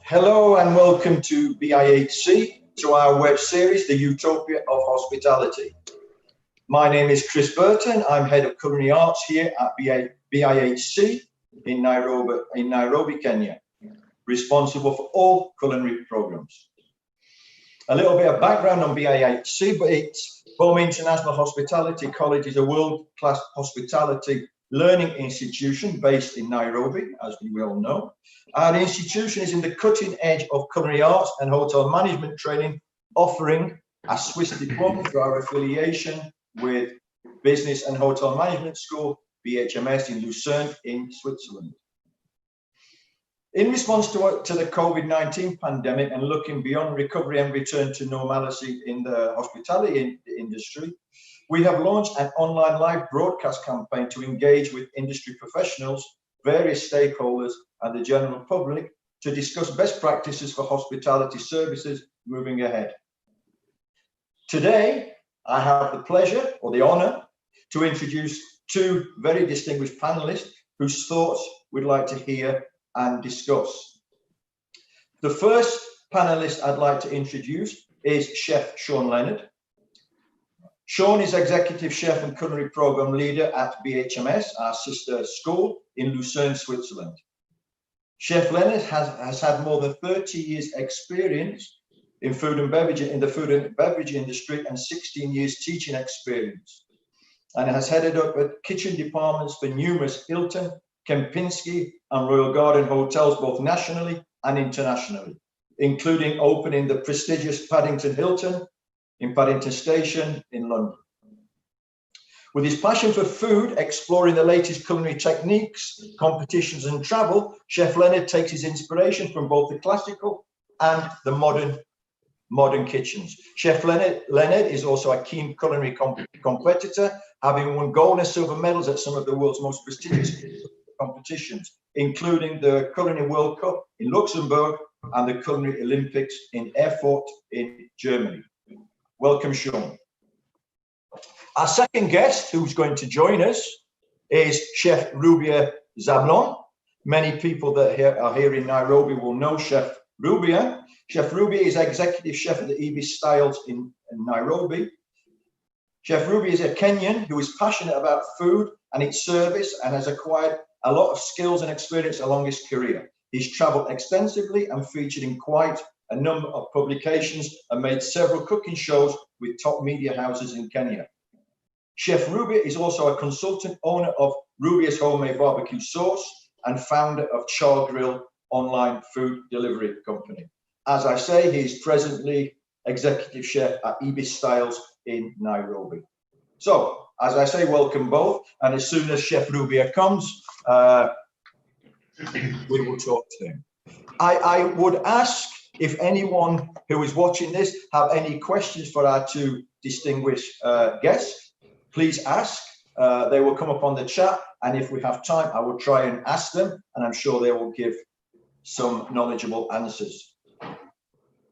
Hello and welcome to BIHC, to our web series, The Utopia of Hospitality. My name is Chris Burton. I'm Head of Culinary Arts here at BIHC in Nairobi, Kenya, responsible for all culinary programs. A little bit of background on BIHC, but it's Boma International Hospitality College is a world-class hospitality learning institution based in Nairobi, as we all know. Our institution is in the cutting edge of culinary arts and hotel management training, offering a Swiss diploma through our affiliation with Business and Hotel Management School, BHMS in Lucerne in Switzerland. In response to the COVID-19 pandemic and looking beyond recovery and return to normalcy in the hospitality industry, we have launched an online live broadcast campaign to engage with industry professionals, various stakeholders, and the general public to discuss best practices for hospitality services moving ahead. Today, I have the pleasure or the honor to introduce two very distinguished panelists whose thoughts we'd like to hear and discuss. The first panelist I'd like to introduce is Chef Shaun Leonard. Shaun is Executive Chef and Culinary Program Leader at BHMS, our sister school in Lucerne, Switzerland. Chef Leonard has had more than 30 years experience in the food and beverage industry and 16 years teaching experience, and has headed up kitchen departments for numerous Hilton, Kempinski and Royal Garden hotels, both nationally and internationally, including opening the prestigious Paddington Hilton in Paddington Station in London. With his passion for food, exploring the latest culinary techniques, competitions and travel, Chef Leonard takes his inspiration from both the classical and the modern kitchens. Chef Leonard is also a keen culinary competitor, having won gold and silver medals at some of the world's most prestigious competitions, including the Culinary World Cup in Luxembourg and the Culinary Olympics in Erfurt in Germany. Welcome, Shaun. Our second guest who's going to join us is Chef Rubia Zablon. Many people that are here in Nairobi will know Chef Rubia. Chef Rubia is Executive Chef at the Ibis Styles in Nairobi. Chef Rubia is a Kenyan who is passionate about food and its service and has acquired a lot of skills and experience along his career. He's traveled extensively and featured in quite a number of publications and made several cooking shows with top media houses in Kenya. Chef Rubia is also a consultant owner of Rubia's Homemade Barbecue Sauce and founder of Char Grill online food delivery company. As I say, he's presently Executive Chef at Ibis Styles in Nairobi. So, as I say, welcome both. And as soon as Chef Rubia comes, we will talk to him. I would ask if anyone who is watching this have any questions for our two distinguished guests, please ask. They will come up on the chat, and if we have time, I will try and ask them, and I'm sure they will give some knowledgeable answers.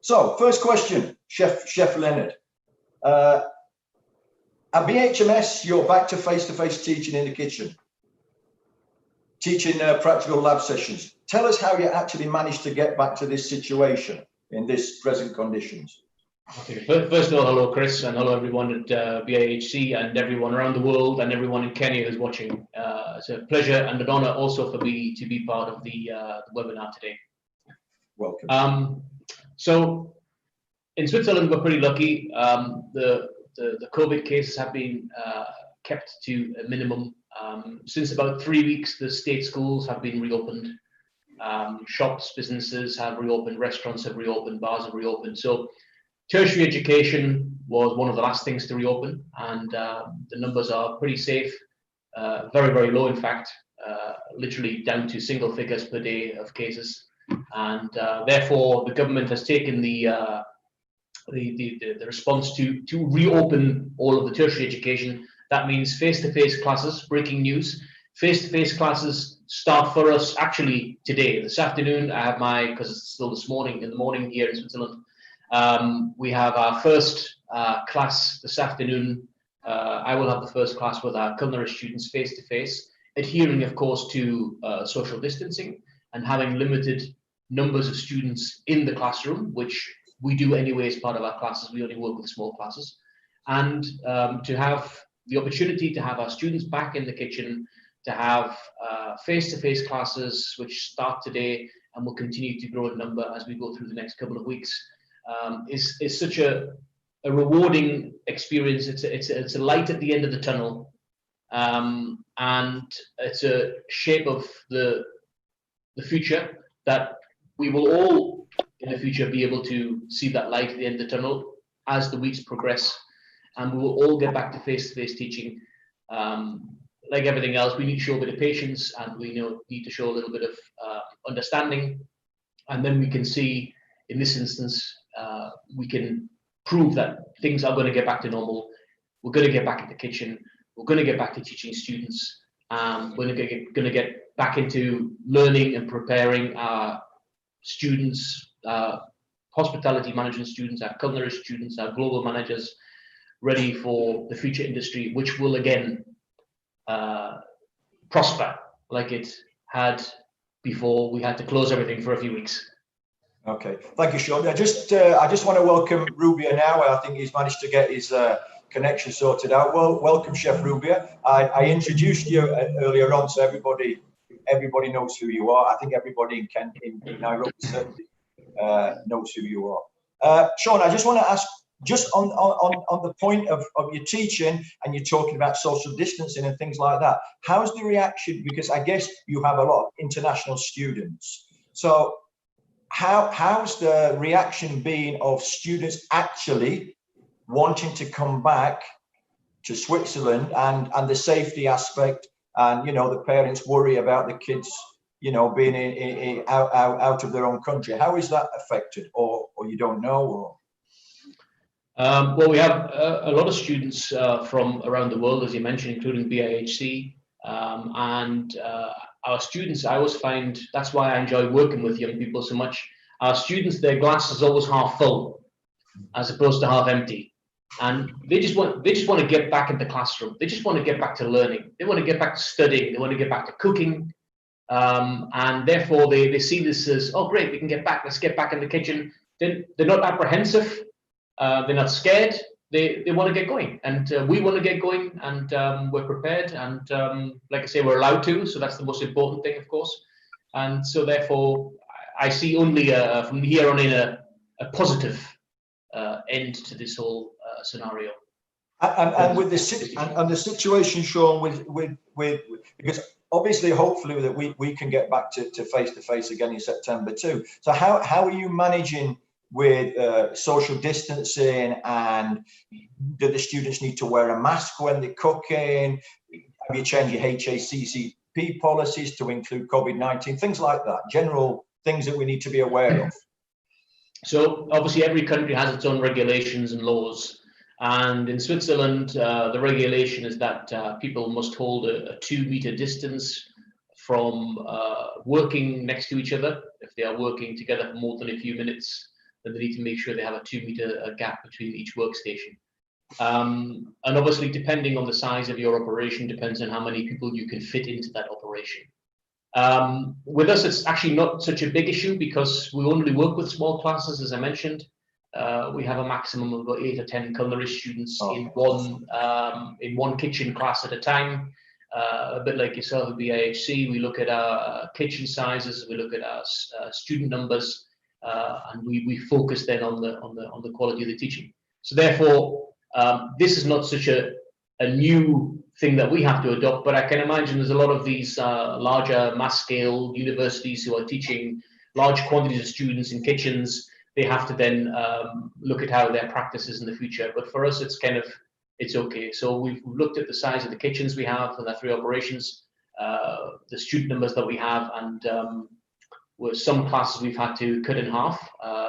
So, first question, Chef Leonard. At BHMS, you're back to face-to-face teaching in the kitchen, teaching practical lab sessions. Tell us how you actually managed to get back to this situation in this present conditions. Okay. First of all, hello Chris, and hello everyone at BIHC and everyone around the world and everyone in Kenya who's watching. It's a pleasure and an honor also for me to be part of the webinar today. Welcome. So in Switzerland, we're pretty lucky. The COVID cases have been kept to a minimum. Since about 3 weeks, the state schools have been reopened. Shops, businesses have reopened, restaurants have reopened, bars have reopened. So tertiary education was one of the last things to reopen, and the numbers are pretty safe, very, very low, in fact, literally down to single figures per day of cases. And therefore, the government has taken the response to reopen all of the tertiary education. That means face-to-face classes. Breaking news: face-to-face classes start for us actually today, this afternoon. I have because it's still in the morning here in Switzerland. We have our first class this afternoon. I will have the first class with our culinary students face-to-face adhering, of course, to social distancing and having limited numbers of students in the classroom, which we do anyway as part of our classes. We only work with small classes. And to have the opportunity to have our students back in the kitchen, to have face-to-face classes, which start today and will continue to grow in number as we go through the next couple of weeks, is such a rewarding experience. It's a light at the end of the tunnel, and it's a shape of the future that we will all in the future be able to see that light at the end of the tunnel as the weeks progress, and we will all get back to face-to-face teaching. Like everything else, we need to show a bit of patience, and we need to show a little bit of understanding, and then we can see, in this instance, we can prove that things are going to get back to normal. We're going to get back in the kitchen. We're going to get back to teaching students. We're going to get back into learning and preparing our students, hospitality management students, our culinary students, our global managers, ready for the future industry, which will again prosper like it had before we had to close everything for a few weeks. Okay, thank you, Shaun. I just want to welcome Rubia now. I think he's managed to get his connection sorted out. Well, welcome, Chef Rubia. I introduced you earlier on, so everybody knows who you are. I think everybody in Nairobi certainly knows who you are. Shaun, I just want to ask, just on the point of your teaching, and you're talking about social distancing and things like that, how's the reaction? Because I guess you have a lot of international students. So how's the reaction been of students actually wanting to come back to Switzerland, and the safety aspect, and the parents worry about the kids being out of their own country? How is that affected, or you don't know? Or well, we have a lot of students from around the world, as you mentioned, including BIHC, and our students, I always find, that's why I enjoy working with young people so much. Our students, their glass is always half full as opposed to half empty, and they just want to get back in the classroom. They just want to get back to learning. They want to get back to studying. They want to get back to cooking, and therefore they see this as, oh great, we can get back. Let's get back in the kitchen. They're not apprehensive. They're not scared. They want to get going, and we want to get going, and we're prepared, and like I say, we're allowed to, so that's the most important thing, of course. And so therefore I see only from here on in a positive end to this whole scenario. And with the situation, Shaun, with because obviously, hopefully, that we can get back to face-to-face again in September too. So how are you managing with social distancing, and do the students need to wear a mask when they're cooking? Have you changed your HACCP policies to include COVID-19, things like that, general things that we need to be aware of? So obviously every country has its own regulations and laws, and in Switzerland the regulation is that people must hold a 2-meter distance from working next to each other. If they are working together for more than a few minutes, then they need to make sure they have a 2-meter gap between each workstation. And obviously, depending on the size of your operation, depends on how many people you can fit into that operation. With us, it's actually not such a big issue because we only work with small classes, as I mentioned. We have a maximum of about 8 or 10 culinary students in one kitchen class at a time. A bit like yourself at BIHC, we look at our kitchen sizes, we look at our student numbers, and we focus then on the quality of the teaching. So therefore, this is not such a new thing that we have to adopt, but I can imagine there's a lot of these larger mass scale universities who are teaching large quantities of students in kitchens. They have to then look at how their practice is in the future. But for us, it's okay. So we've looked at the size of the kitchens we have and the 3 operations, the student numbers that we have, and with some classes we've had to cut in half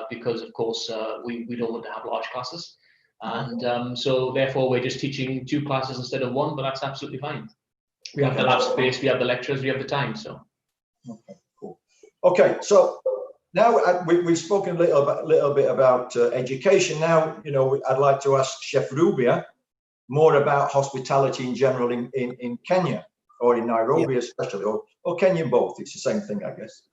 because, of course, we don't want to have large classes. And so therefore we're just teaching 2 classes instead of 1, but that's absolutely fine. We have the lab space, we have the lecturers, we have the time. So okay, cool. Okay, so now we've spoken a little bit about education. Now, I'd like to ask Chef Rubia more about hospitality in general in Kenya. or in Nairobi especially, or Kenya, both. It's the same thing, I guess.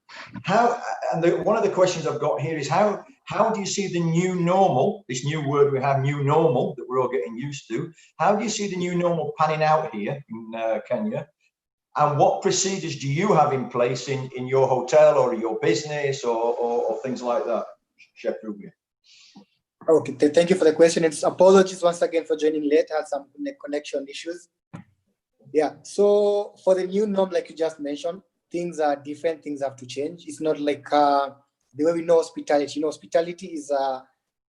One of the questions I've got here is how do you see the new normal, this new word we have, new normal, that we're all getting used to? How do you see the new normal panning out here in Kenya? And what procedures do you have in place in your hotel or your business or things like that, Chef Rubio? Okay, thank you for the question. It's apologies once again for joining late. I had some connection issues. Yeah, so for the new norm, like you just mentioned, things are different, things have to change. It's not like the way we know hospitality. You know, hospitality is a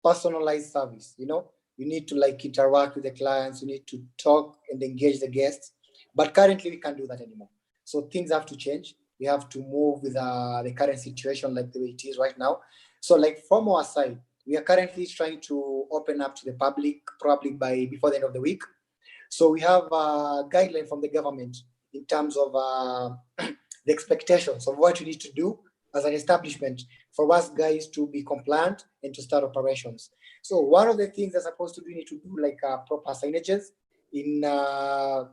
personalized service, you know. You need to like interact with the clients, you need to talk and engage the guests. But currently we can't do that anymore. So things have to change. We have to move with the current situation like the way it is right now. So like from our side, we are currently trying to open up to the public probably before the end of the week. So we have a guideline from the government in terms of the expectations of what you need to do as an establishment for us guys to be compliant and to start operations. So one of the things they're supposed to do, you need to do like proper signages in the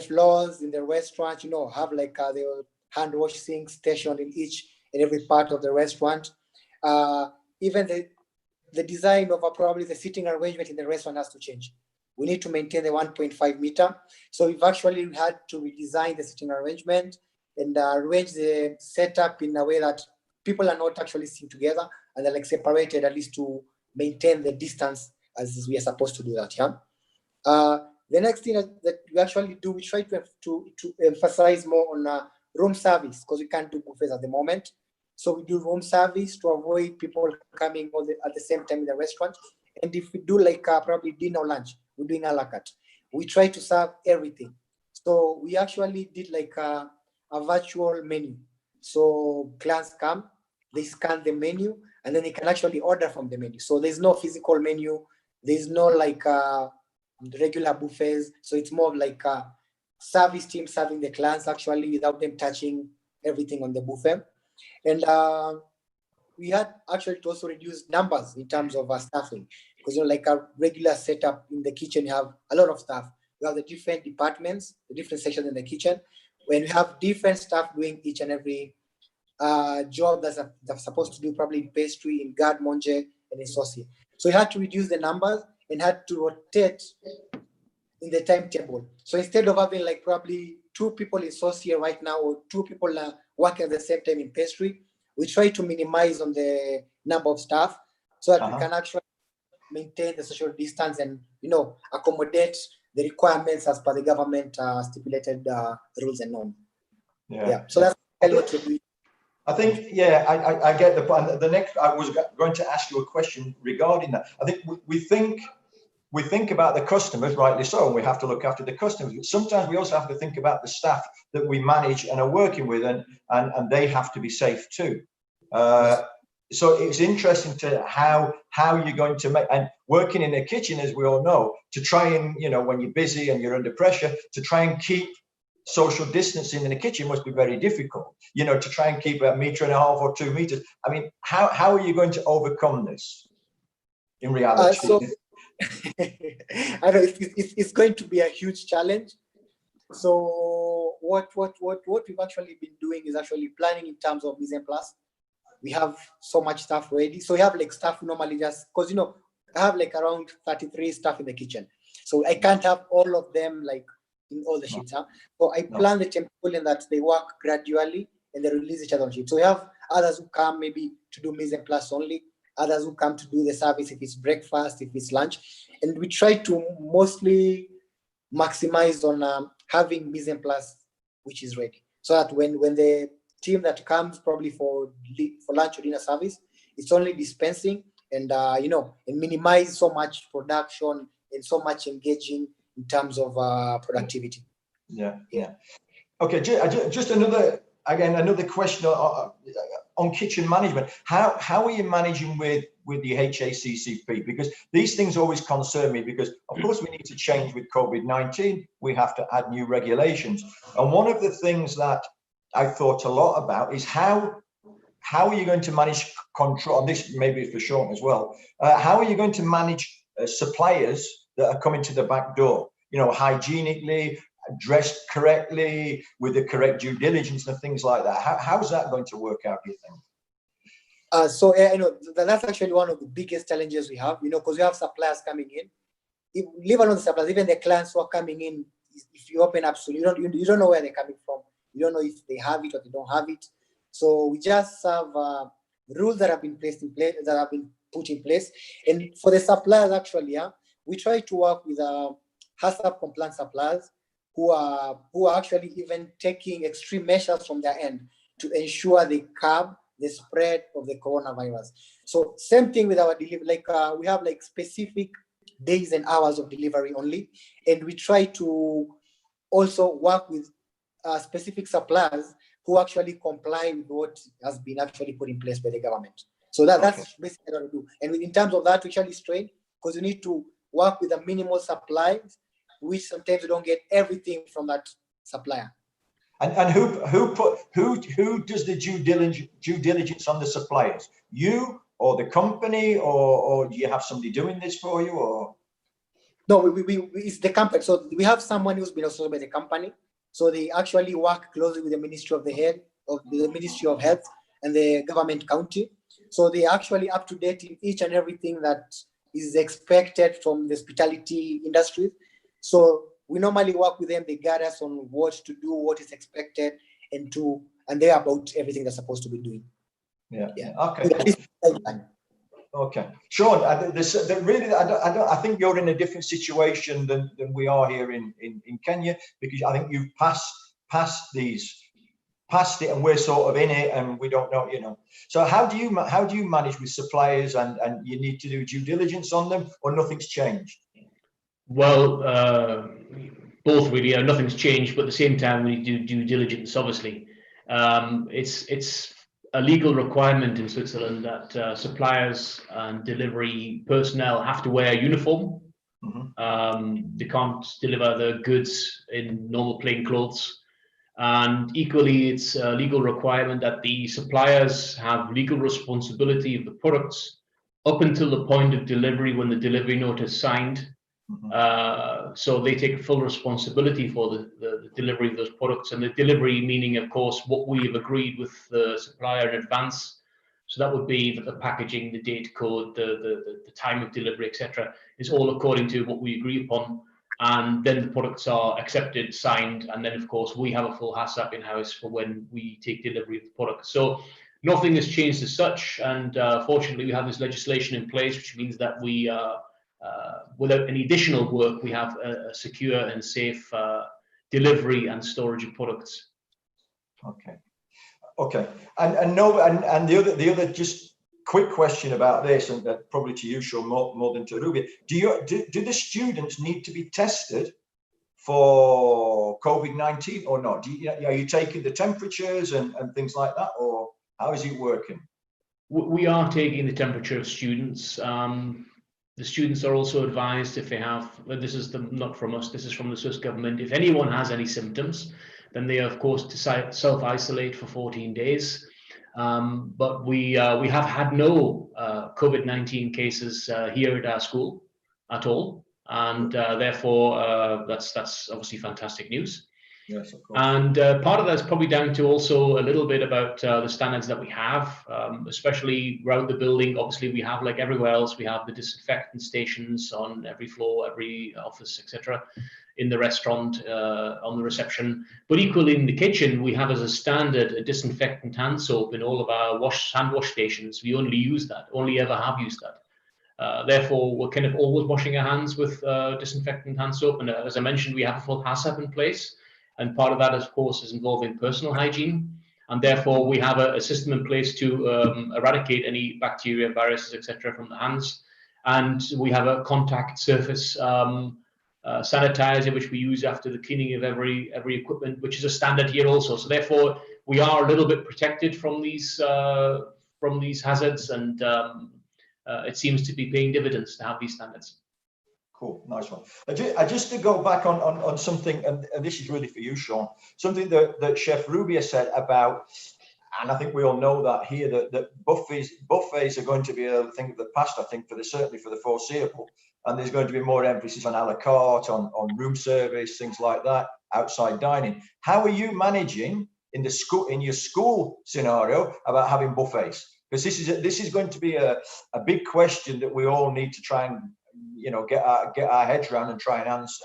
floors, in the restaurant, you know, have like the hand wash sinks stationed in each and every part of the restaurant. Even the design of probably the seating arrangement in the restaurant has to change. We need to maintain the 1.5 meter. So we've actually had to redesign the seating arrangement and arrange the setup in a way that people are not actually sitting together and they're like separated, at least to maintain the distance as we are supposed to do that. Yeah. The next thing that we actually do, we try to emphasize more on room service because we can't do buffets at the moment. So we do room service to avoid people coming at the same time in the restaurant. And if we do like probably dinner or lunch, we're doing a la carte. We try to serve everything. So we actually did like a virtual menu. So clients come, they scan the menu, and then they can actually order from the menu. So there's no physical menu. There's no like regular buffets. So it's more of like a service team serving the clients actually without them touching everything on the buffet. And we had actually to also reduce numbers in terms of staffing because, you know, like a regular setup in the kitchen, you have a lot of staff. We have the different departments, the different sections in the kitchen. When we have different staff doing each and every job that's supposed to do, probably in pastry, in garde manger, and in saucier. So we had to reduce the numbers and had to rotate in the timetable. So instead of having like probably 2 people in saucier right now or 2 people working at the same time in pastry, we try to minimize on the number of staff so that we can actually maintain the social distance and, you know, accommodate the requirements as per the government stipulated rules and norms. Yeah. So that's what we're doing. I think, yeah, I get the point. The next, I was going to ask you a question regarding that. I think we think about the customers, rightly so, and we have to look after the customers. But sometimes we also have to think about the staff that we manage and are working with, and they have to be safe too. So it's interesting to how you're going to make, and working in a kitchen, as we all know, to try and, you know, when you're busy and you're under pressure, to try and keep social distancing in the kitchen must be very difficult, you know, to try and keep 1.5 meters or 2 meters. I mean, how are you going to overcome this in reality? I know it's going to be a huge challenge. So what we've actually been doing is actually planning in terms of mise en place. We have so much stuff ready. So we have like staff normally just because, you know, I have like around 33 staff in the kitchen. So I can't have all of them like in all the shifts. So I plan the tempo in that they work gradually and they release each other on shift. So we have others who come maybe to do mise en place only, others who come to do the service if it's breakfast, if it's lunch. And we try to mostly maximize on having mise en place which is ready. So that when the team that comes probably for lunch or dinner service, it's only dispensing and you know, and minimize so much production and so much engaging in terms of productivity. Yeah. Okay, just another question on kitchen management. How are you managing with the HACCP? Because these things always concern me, because of course we need to change with COVID-19. We have to add new regulations, and one of the things that I thought a lot about is how are you going to manage control, and this maybe for Shaun as well, how are you going to manage suppliers that are coming to the back door, you know, hygienically, dressed correctly with the correct due diligence and things like that? How's that going to work out, do you think? So I know that's actually one of the biggest challenges we have, because we have suppliers coming in. Leave alone the suppliers, even the clients who are coming in, if you open up, so you don't know where they're coming from. You don't know if they have it or they don't have it. So we just have rules that have been put in place. And for the suppliers, actually, we try to work with HACCP compliant suppliers who are actually even taking extreme measures from their end to ensure they curb the spread of the coronavirus. So same thing with our delivery, we have specific days and hours of delivery only, and we try to also work with specific suppliers who actually comply with what has been actually put in place by the government. So that's basically what we do. And in terms of that, we actually strain because you need to work with a minimal supply, which sometimes you don't get everything from that supplier. And who does the due diligence on the suppliers? You or the company, or do you have somebody doing this for you? Or no, it's the company. So we have someone who's been associated by the company. So they actually work closely with the Ministry of the Ministry of Health and the government county. So they actually up to date in each and everything that is expected from the hospitality industry. So we normally work with them. They guide us on what to do, what is expected, and they're about everything they're supposed to be doing. Yeah. Okay. Okay, Shaun. I think you're in a different situation than we are here in Kenya, because I think you've passed it, and we're sort of in it, and we don't know, So how do you manage with suppliers, and you need to do due diligence on them, or nothing's changed? Well, both really. Nothing's changed, but at the same time, we do due diligence. Obviously, it's a legal requirement in Switzerland that suppliers and delivery personnel have to wear a uniform. Mm-hmm. They can't deliver the goods in normal plain clothes. And equally, it's a legal requirement that the suppliers have legal responsibility of the products up until the point of delivery when the delivery note is signed. Mm-hmm. So they take full responsibility for the delivery of those products, and the delivery meaning, of course, what we have agreed with the supplier in advance. So that would be that the packaging, the date code, the time of delivery, etc., is all according to what we agree upon. And then the products are accepted, signed, and then, of course, we have a full HACCP in-house for when we take delivery of the product. So nothing has changed as such, and fortunately, we have this legislation in place, which means that we without any additional work, we have a secure and safe delivery and storage of products. Okay. And the other just quick question about this, and probably to you, Shaun, more than to Ruby. Do the students need to be tested for COVID-19 or not? Are you taking the temperatures and things like that, or how is it working? We are taking the temperature of students. The students are also advised if they have, this is not from us, this is from the Swiss government, if anyone has any symptoms, then they are, of course, to self-isolate for 14 days. But we have had no COVID-19 cases here at our school at all. And therefore, that's obviously fantastic news. Yes, of course. And part of that's probably down to also a little bit about the standards that we have, especially around the building. Obviously, we have, like everywhere else, we have the disinfectant stations on every floor, every office, etc. In the restaurant, on the reception. But equally in the kitchen, we have as a standard a disinfectant hand soap in all of our hand wash stations. We only use that, only ever have used that. Therefore, we're kind of always washing our hands with disinfectant hand soap. And as I mentioned, we have a full HACCP in place. And part of that, of course, is involving personal hygiene. And therefore, we have a system in place to eradicate any bacteria, viruses, etc. from the hands. And we have a contact surface sanitizer, which we use after the cleaning of every equipment, which is a standard here also. So therefore, we are a little bit protected from these hazards, and it seems to be paying dividends to have these standards. Cool, nice one. Just to go back on something, and this is really for you, Shaun, something that Chef Ruby has said about, and I think we all know that here, that buffets are going to be a thing of the past, I think, certainly for the foreseeable. And there's going to be more emphasis on a la carte, on room service, things like that. outside dining. How are you managing in your school scenario about having buffets? Because this is going to be a big question that we all need to try and get our heads around and try and answer.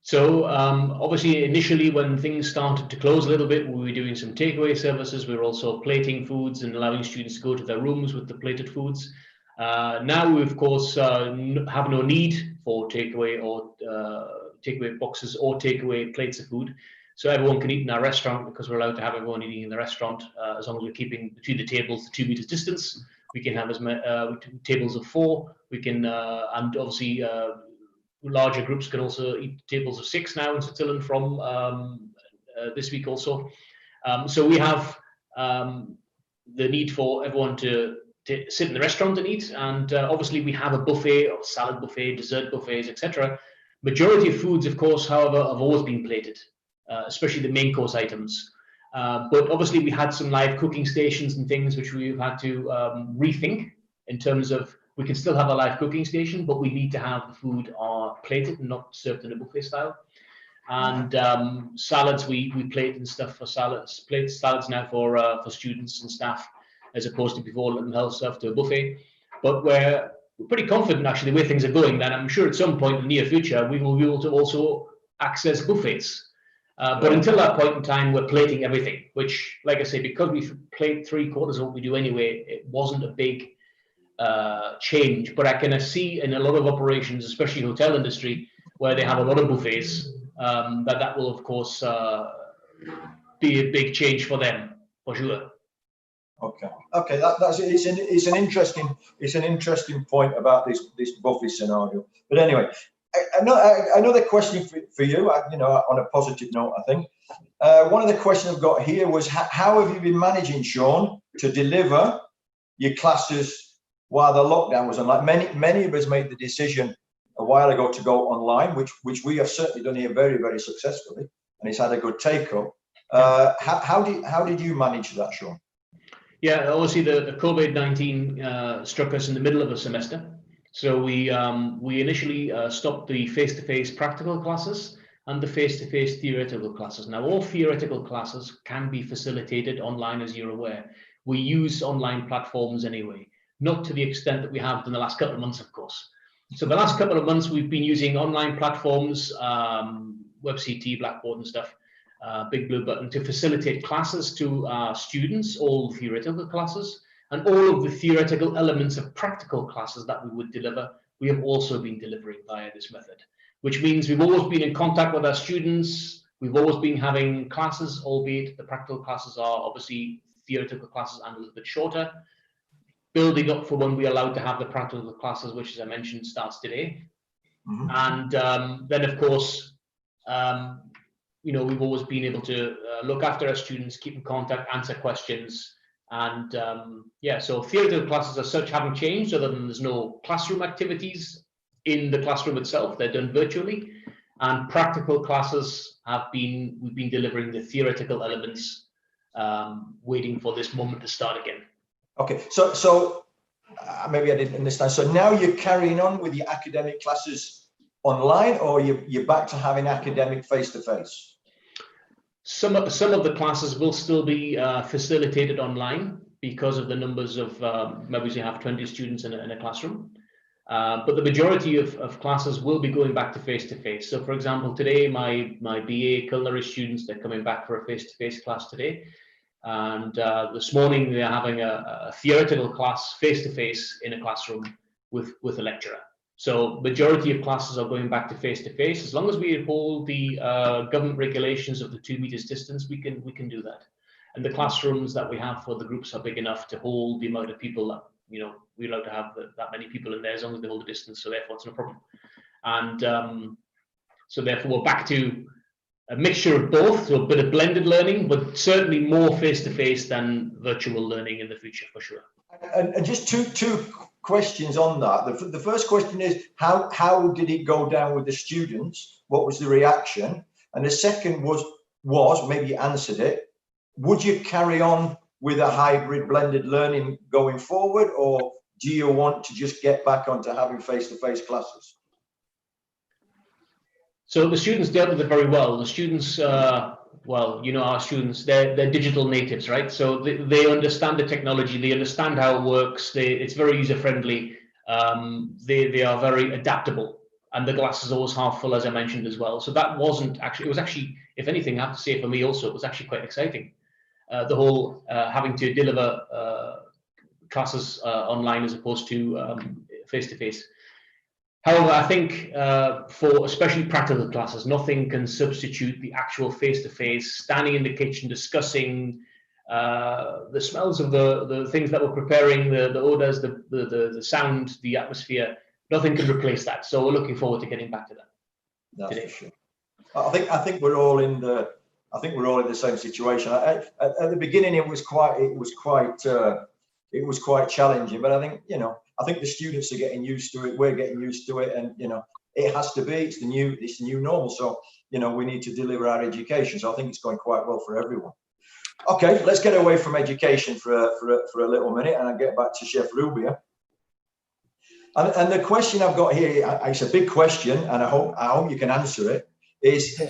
So obviously, initially when things started to close a little bit, we were doing some takeaway services. We were also plating foods and allowing students to go to their rooms with the plated foods. Now we, of course, have no need for takeaway or takeaway boxes or takeaway plates of food. So everyone can eat in our restaurant because we're allowed to have everyone eating in the restaurant as long as we're keeping between the tables the 2 meters distance. We can have as many tables of 4. We can, and obviously larger groups can also eat tables of 6 now in Switzerland from this week also. So we have the need for everyone to sit in the restaurant and eat, and obviously we have a buffet, or salad buffet, dessert buffets, etc. Majority of foods, of course, however, have always been plated, especially the main course items. But obviously we had some live cooking stations and things which we've had to rethink in terms of we can still have a live cooking station, but we need to have the food plated and not served in a buffet style. And salads, we plate and stuff for salads, plate salads now for students and staff, as opposed to before letting them help serve to a buffet. But we're pretty confident actually the way things are going that I'm sure at some point in the near future we will be able to also access buffets. But until that point in time, we're plating everything, which, like I say, because we plate 3/4 of what we do anyway, it wasn't a big change. But I can see in a lot of operations, especially hotel industry, where they have a lot of buffets, that will of course be a big change for them, for sure. Okay. It's an interesting point about this buffet scenario. But anyway, another question for you, on a positive note, I think. One of the questions I've got here was how have you been managing, Shaun, to deliver your classes while the lockdown was on? Like many of us made the decision a while ago to go online, which we have certainly done here very, very successfully, and it's had a good take up. How did you manage that, Shaun? Yeah, obviously the COVID-19 struck us in the middle of the semester. So we initially stopped the face-to-face practical classes and the face-to-face theoretical classes. Now, all theoretical classes can be facilitated online, as you're aware. We use online platforms anyway, not to the extent that we have in the last couple of months, of course. So the last couple of months, we've been using online platforms, WebCT, Blackboard and stuff, Big Blue Button, to facilitate classes to students, all theoretical classes, and all of the theoretical elements of practical classes that we would deliver, we have also been delivering via this method, which means we've always been in contact with our students. We've always been having classes, albeit the practical classes are obviously theoretical classes and a little bit shorter, building up for when we're allowed to have the practical classes, which, as I mentioned, starts today. Mm-hmm. And then, of course, we've always been able to look after our students, keep in contact, answer questions. And so theoretical classes as such haven't changed, other than there's no classroom activities in the classroom itself. They're done virtually. And practical classes we've been delivering the theoretical elements, waiting for this moment to start again. Okay, so maybe I didn't understand. So now you're carrying on with your academic classes online, or you're back to having academic face-to-face? Some of the classes will still be facilitated online because of the numbers of maybe you have 20 students in a classroom. But the majority of classes will be going back to face-to-face. So, for example, today my BA culinary students, they're coming back for a face-to-face class today. And this morning they're having a theoretical class face-to-face in a classroom with a lecturer. So majority of classes are going back to face-to-face. As long as we uphold the government regulations of the 2 meters distance, we can do that. And the classrooms that we have for the groups are big enough to hold the amount of people that, we're allowed to have that many people in there as long as they hold the distance. So therefore it's no problem. And so therefore we're back to a mixture of both, so a bit of blended learning, but certainly more face-to-face than virtual learning in the future, for sure. And just two questions on that. The first question is, how did it go down with the students? What was the reaction? And the second was maybe you answered it, would you carry on with a hybrid blended learning going forward, or do you want to just get back onto having face-to-face classes? So the students dealt with it very well. The students, well, you know, our students, they're digital natives, right? So they understand the technology, they understand how it works. It's very user friendly. They are very adaptable, and the glass is always half full, as I mentioned as well. So that wasn't actually, it was actually, if anything, I have to say for me also, it was actually quite exciting. The whole having to deliver classes online as opposed to face to face. However, I think for especially practical classes, nothing can substitute the actual face-to-face, standing in the kitchen, discussing the smells of the things that we're preparing, the odors, the sound, the atmosphere. Nothing can replace that. So we're looking forward to getting back to that. That's for sure. I think we're all in the same situation. At the beginning, it was quite challenging, but I think, you know, I think the students are getting used to it. We're getting used to it, and, you know, it has to be. It's the new normal. So, you know, we need to deliver our education. So I think it's going quite well for everyone. Okay, let's get away from education for a little minute, and I'll get back to Chef Rubia. And the question I've got here, it's a big question, and I hope you can answer it. Is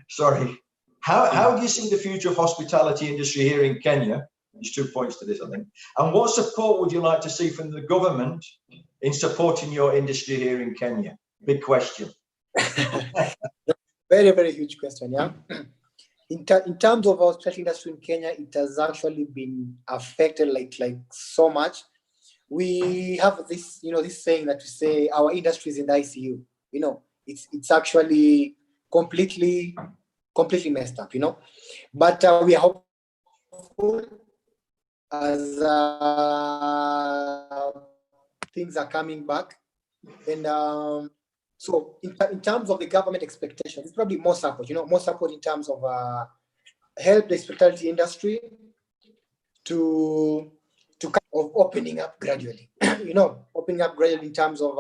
sorry, how do you see the future of hospitality industry here in Kenya? There's 2 points to this, I think. And what support would you like to see from the government in supporting your industry here in Kenya? Big question. Very, very huge question, yeah. In terms of our hospitality industry in Kenya, it has actually been affected like so much. We have this, you know, this saying that we say our industry is in the ICU. You know, it's actually completely messed up, you know. But we are hopeful as things are coming back, and so in terms of the government expectations, it's probably more support, you know, more support in terms of help the hospitality industry to of opening up gradually, you know, opening up gradually in terms of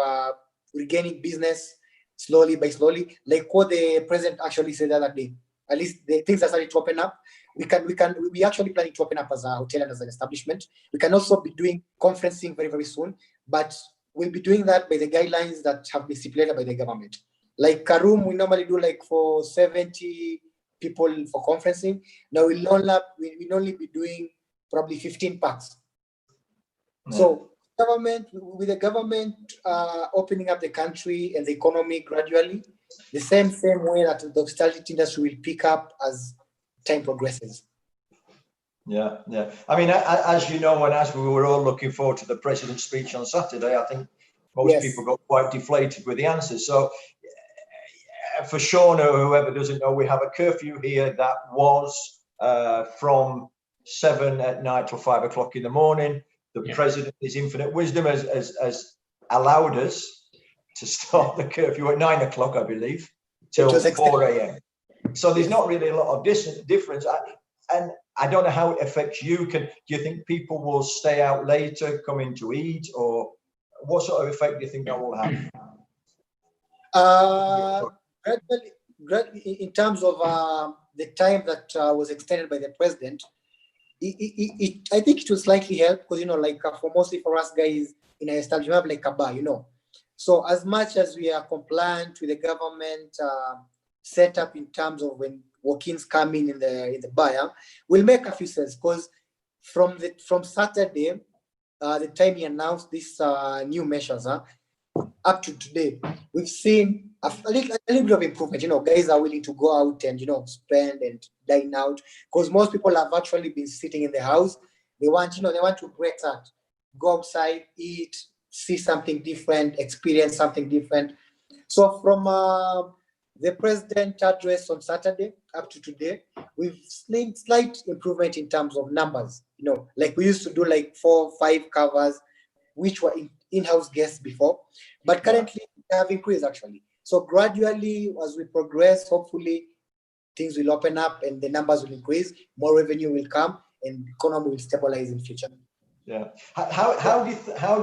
regaining business slowly by slowly, like what the president actually said the other day. At least the things are starting to open up. We actually planning to open up as a hotel and as an establishment. We can also be doing conferencing very, very soon, but we'll be doing that by the guidelines that have been stipulated by the government. Like a room, we normally do like for 70 people for conferencing. Now we'll only be doing probably 15 packs. Yeah. So with the government opening up the country and the economy gradually, the same way that the hospitality industry will pick up as time progresses. Yeah. I mean, as you know, and as we were all looking forward to the president's speech on Saturday, I think most people got quite deflated with the answers. So for Shaun or whoever doesn't know, we have a curfew here that was from 7 at night till 5 o'clock in the morning. The president, his infinite wisdom, has allowed us to start the curfew at 9 o'clock, I believe, till 4 a.m. So there's not really a lot of difference. And I don't know how it affects you. Do you think people will stay out later, come in to eat, or what sort of effect do you think that will have? In terms of the time that was extended by the president, I think it will slightly help because, you know, like mostly for us guys in a establishment, we have like a bar, you know. So as much as we are compliant with the government setup in terms of when walk-ins come in the bar, we'll make a few sales because from Saturday, the time he announced these new measures, up to today, we've seen a little bit of improvement. You know, guys are willing to go out and, you know, spend and dine out because most people have actually been sitting in the house. They want to break that, go outside, eat, see something different, experience something different. So from the president address on Saturday up to today, we've seen slight improvement in terms of numbers. You know, like we used to do like 4 or 5 covers, which were in-house guests before, but currently they have increased actually. So gradually, as we progress, hopefully things will open up and the numbers will increase, more revenue will come, and economy will stabilize in future. Yeah. How do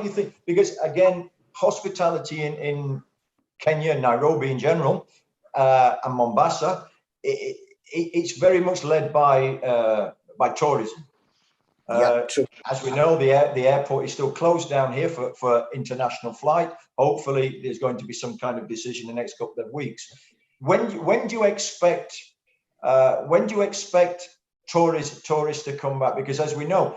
you think? Because again, hospitality in Kenya, Nairobi in general, and Mombasa, it's very much led by tourism. True. As we know, the airport is still closed down here for international flight. Hopefully, there's going to be some kind of decision in the next couple of weeks. When do you expect tourists to come back? Because as we know,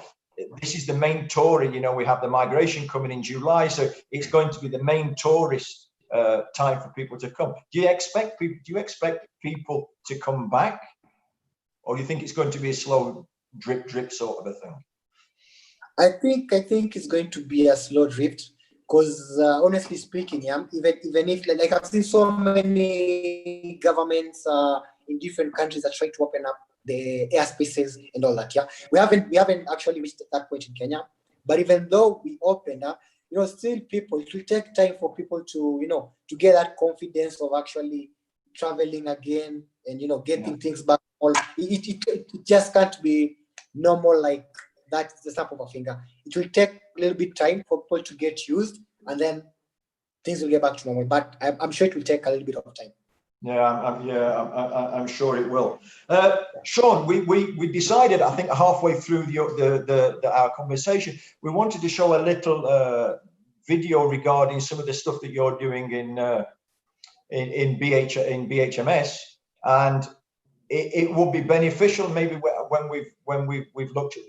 this is the main touring. We have the migration coming in July, so it's going to be the main tourist time for people to come. Do you expect people to come back, or do you think it's going to be a slow drip sort of a thing? I think it's going to be a slow drift, because honestly speaking, even if like I've seen so many governments in different countries are trying to open up the airspaces and all that. We haven't actually reached that point in Kenya, but even though we open up, still it will take time for people to get that confidence of actually traveling again and getting things back. It just can't be normal like that. The snap of a finger. It will take a little bit time for people to get used, and then things will get back to normal. But I'm sure it will take a little bit of time. I'm sure it will. Shaun, we decided, I think halfway through our conversation, we wanted to show a little video regarding some of the stuff that you're doing in BHMS, and it would be beneficial maybe when we've watched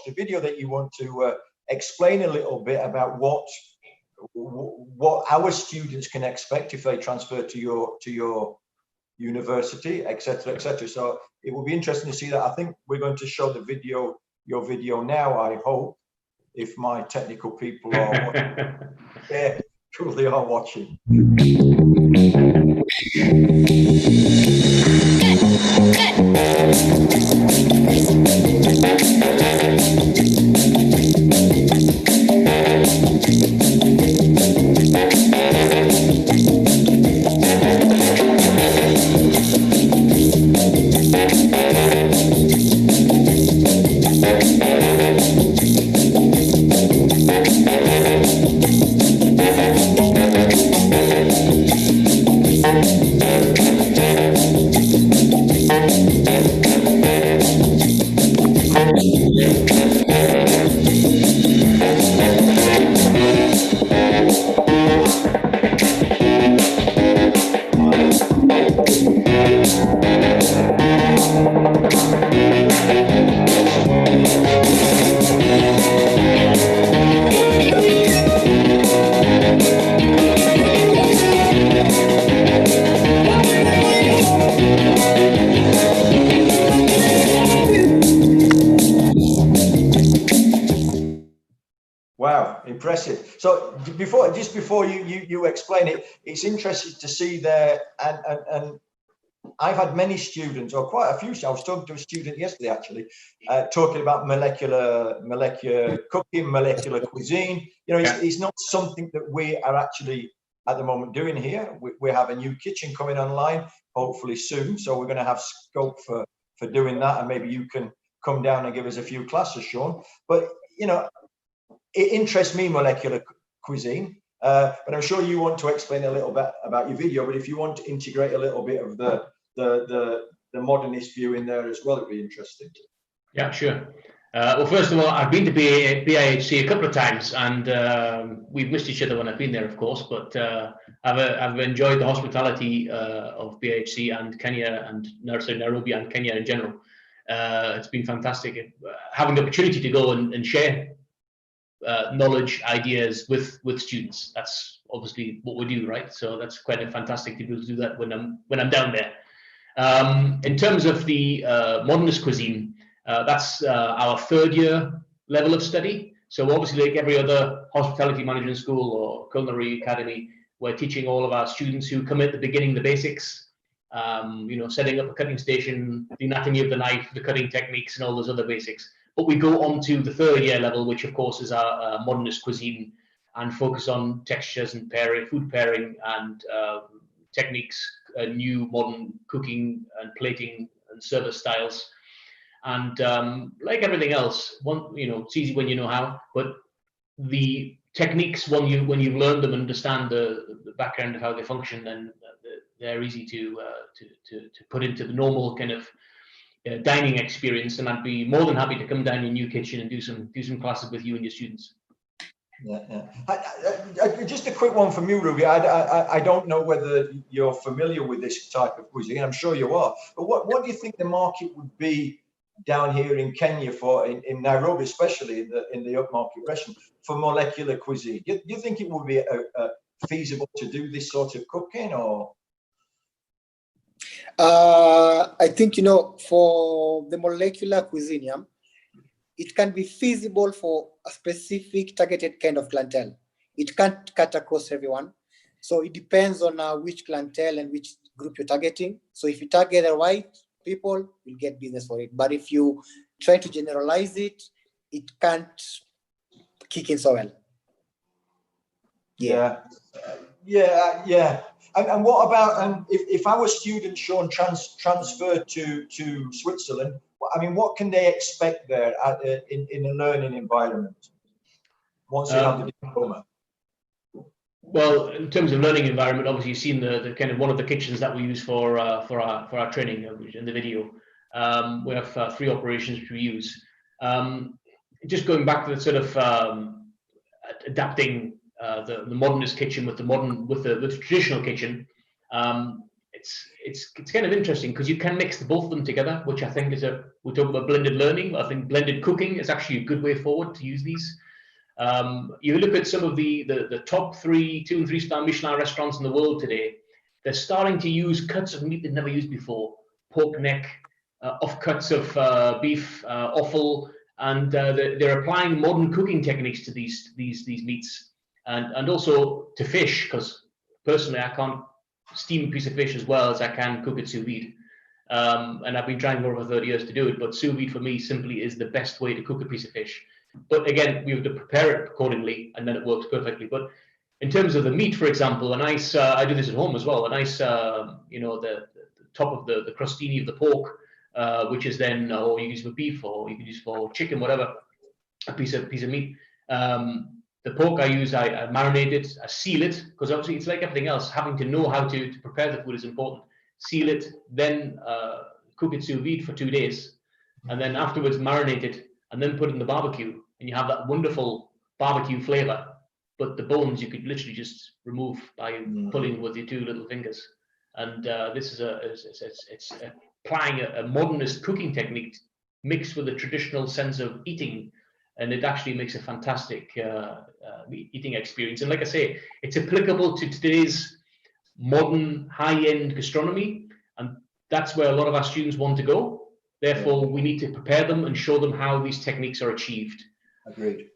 the video that you want to explain a little bit about what our students can expect if they transfer to your university, etc., etc. So it will be interesting to see that. I think we're going to show your video now, I hope, if my technical people are watching. Yeah, truly are watching. Wow, impressive. So before you explain it, it's interesting to see there, and I've had many students, or quite a few. I was talking to a student yesterday actually, talking about molecular cooking, molecular cuisine. It's not something that we are actually at the moment doing here. We have a new kitchen coming online, hopefully soon. So we're going to have scope for doing that, and maybe you can come down and give us a few classes, Shaun. But it interests me, molecular cuisine, but I'm sure you want to explain a little bit about your video. But if you want to integrate a little bit of the modernist view in there as well, it'd be interesting. Yeah, sure. Well, first of all, I've been to BIHC a couple of times, and we've missed each other when I've been there, of course. But I've enjoyed the hospitality of BIHC and Kenya, and Nairobi and Kenya in general. It's been fantastic having the opportunity to go and share knowledge, ideas with students. That's obviously what we do, right? So that's quite fantastic to be able to do that when I'm down there. In terms of the modernist cuisine, that's our third year level of study. So obviously, like every other hospitality management school or culinary academy, we're teaching all of our students who come at the beginning the basics, setting up a cutting station, the anatomy of the knife, the cutting techniques, and all those other basics. But we go on to the third year level, which of course is our modernist cuisine, and focus on textures and food pairing and techniques, new modern cooking and plating and service styles. And like everything else, it's easy when you know how, but the techniques, when you've learned them and understand the background of how they function, then they're easy to put into the normal kind of dining experience, and I'd be more than happy to come down in your new kitchen and do some classes with you and your students. Yeah. Just a quick one from you, Ruby. I don't know whether you're familiar with this type of cuisine. I'm sure you are. But what do you think the market would be down here in Kenya for, in Nairobi, especially in the upmarket restaurant, for molecular cuisine? Do you think it would be feasible to do this sort of cooking, or? I think, for the molecular cuisine, it can be feasible for a specific targeted kind of clientele. It can't cut across everyone. So it depends on which clientele and which group you're targeting. So if you target the white people, you'll get business for it. But if you try to generalize it, it can't kick in so well. Yeah. And what about, if our students, Shaun, transferred to Switzerland, I mean, what can they expect there in a learning environment once they have the diploma? Well, in terms of learning environment, obviously you've seen the kind of one of the kitchens that we use for our training in the video. We have 3 operations which we use. Just going back to the sort of adapting the modernist kitchen with the traditional kitchen, it's kind of interesting because you can mix both of them together, which I think is we talk about blended learning. I think blended cooking is actually a good way forward to use these. You look at some of the top 3, 2 and 3 star Michelin restaurants in the world today, they're starting to use cuts of meat they've never used before. Pork neck, off cuts of beef, offal, and they're applying modern cooking techniques to these meats, and also to fish, because personally I can't steam a piece of fish as well as I can cook it sous vide. And I've been trying for over 30 years to do it, but sous vide for me simply is the best way to cook a piece of fish. But again, we have to prepare it accordingly, and then it works perfectly. But in terms of the meat, for example, a nice, I do this at home as well, a nice, the top of the crostini of the pork, which is then, or you can use for beef, or you can use for chicken, whatever, a piece of meat. The pork I use, I marinate it, I seal it, because obviously it's like everything else. Having to know how to prepare the food is important. Seal it, then cook it sous vide for 2 days, and then afterwards marinate it, and then put it in the barbecue, and you have that wonderful barbecue flavor. But the bones you could literally just remove by pulling with your 2 little fingers. And this is it's applying a modernist cooking technique mixed with a traditional sense of eating, and it actually makes a fantastic eating experience. And like I say, it's applicable to today's modern high-end gastronomy, and that's where a lot of our students want to go. Therefore, we need to prepare them and show them how these techniques are achieved. Agreed.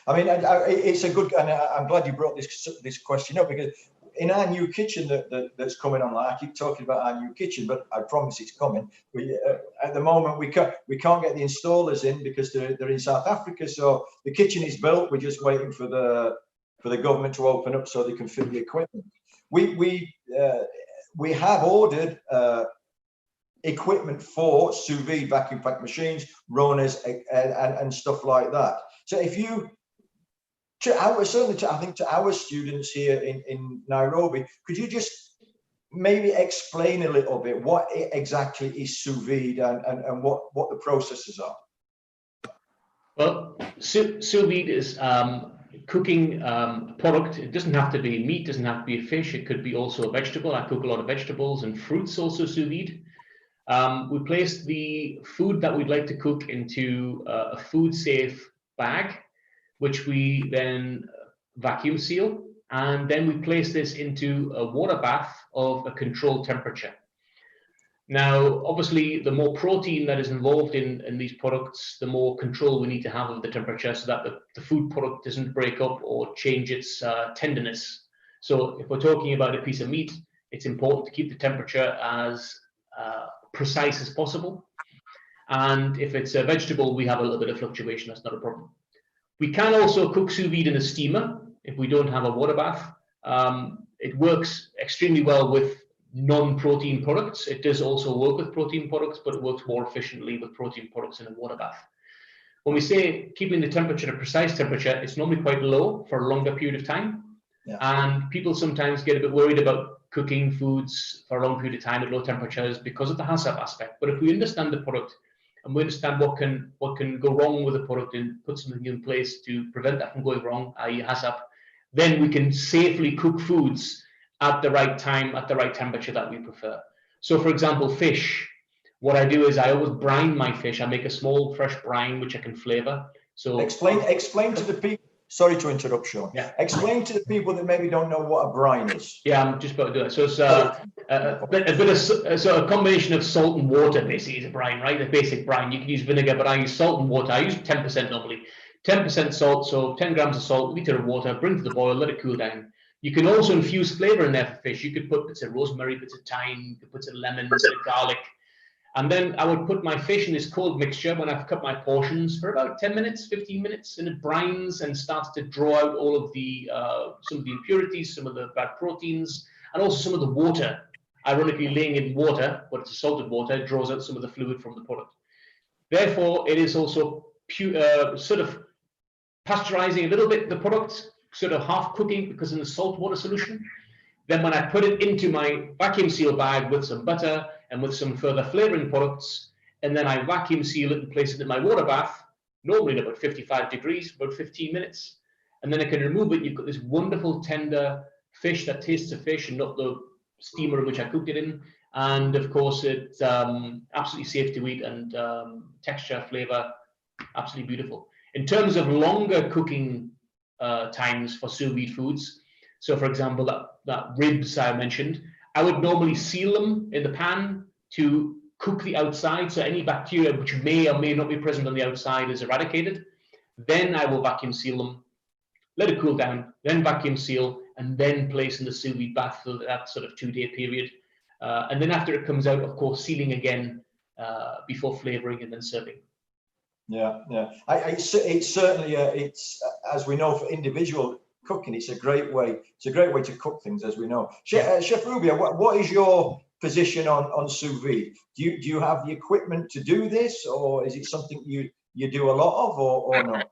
I mean, it's a good, and I'm glad you brought this question up, because in our new kitchen that's coming online, I keep talking about our new kitchen, but I promise it's coming. At the moment, we can't get the installers in because they're in South Africa. So the kitchen is built. We're just waiting for the government to open up so they can fit the equipment. We have ordered equipment for sous vide vacuum pack machines, Ronas, and stuff like that. So if you, I think to our students here in Nairobi, could you just maybe explain a little bit what exactly is sous vide and what the processes are? Well, sous vide is cooking product. It doesn't have to be meat, doesn't have to be a fish. It could be also a vegetable. I cook a lot of vegetables and fruits also sous vide. We place the food that we'd like to cook into a food safe bag, which we then vacuum seal, and then we place this into a water bath of a controlled temperature. Now, obviously, the more protein that is involved in these products, the more control we need to have of the temperature so that the food product doesn't break up or change its tenderness. So if we're talking about a piece of meat, it's important to keep the temperature as precise as possible. And if it's a vegetable, we have a little bit of fluctuation. That's not a problem. We can also cook sous vide in a steamer if we don't have a water bath. It works extremely well with non-protein products. It does also work with protein products, but it works more efficiently with protein products in a water bath. When we say keeping the temperature at a precise temperature, it's normally quite low for a longer period of time. Yeah. And people sometimes get a bit worried about cooking foods for a long period of time at low temperatures because of the HACCP aspect. But if we understand the product and we understand what can go wrong with the product and put something in place to prevent that from going wrong, i.e. HACCP, then we can safely cook foods at the right time, at the right temperature that we prefer. So for example, fish, what I do is I always brine my fish. I make a small fresh brine, which I can flavor. So explain to the people. Sorry to interrupt, Shaun. Yeah. Explain to the people that maybe don't know what a brine is. Yeah, I'm just about to do it. So it's a combination of salt and water, basically, is a brine, right? The basic brine. You can use vinegar, but I use salt and water. I use 10% normally. 10% salt, so 10 grams of salt, a liter of water, bring to the boil, let it cool down. You can also infuse flavor in there for fish. You could put bits of rosemary, bits of thyme, you could put some lemon, bits of garlic. And then I would put my fish in this cold mixture when I've cut my portions for about 10 minutes, 15 minutes, and it brines and starts to draw out all of the, some of the impurities, some of the bad proteins, and also some of the water. Ironically, laying in water, but it's a salted water, draws out some of the fluid from the product. Therefore, it is also sort of pasteurizing a little bit the product, sort of half cooking because in the salt water solution. Then when I put it into my vacuum seal bag with some butter and with some further flavoring products, and then I vacuum seal it and place it in my water bath, normally at about 55 degrees, about 15 minutes. And then I can remove it. You've got this wonderful tender fish that tastes of fish and not the steamer in which I cooked it in. And of course, it's absolutely safe to eat and texture, flavor, absolutely beautiful. In terms of longer cooking times for sous vide foods, so for example, that ribs I mentioned, I would normally seal them in the pan to cook the outside, so any bacteria which may or may not be present on the outside is eradicated. Then I will vacuum seal them, let it cool down, then vacuum seal, and then place in the sous vide bath for that sort of 2-day period. And then after it comes out, of course, sealing again before flavoring and then serving. Yeah. It's certainly it's as we know for individual cooking, it's a great way. It's a great way to cook things, as we know. Chef Rubio, what is your position on sous vide? Do you have the equipment to do this, or is it something you do a lot of, or not?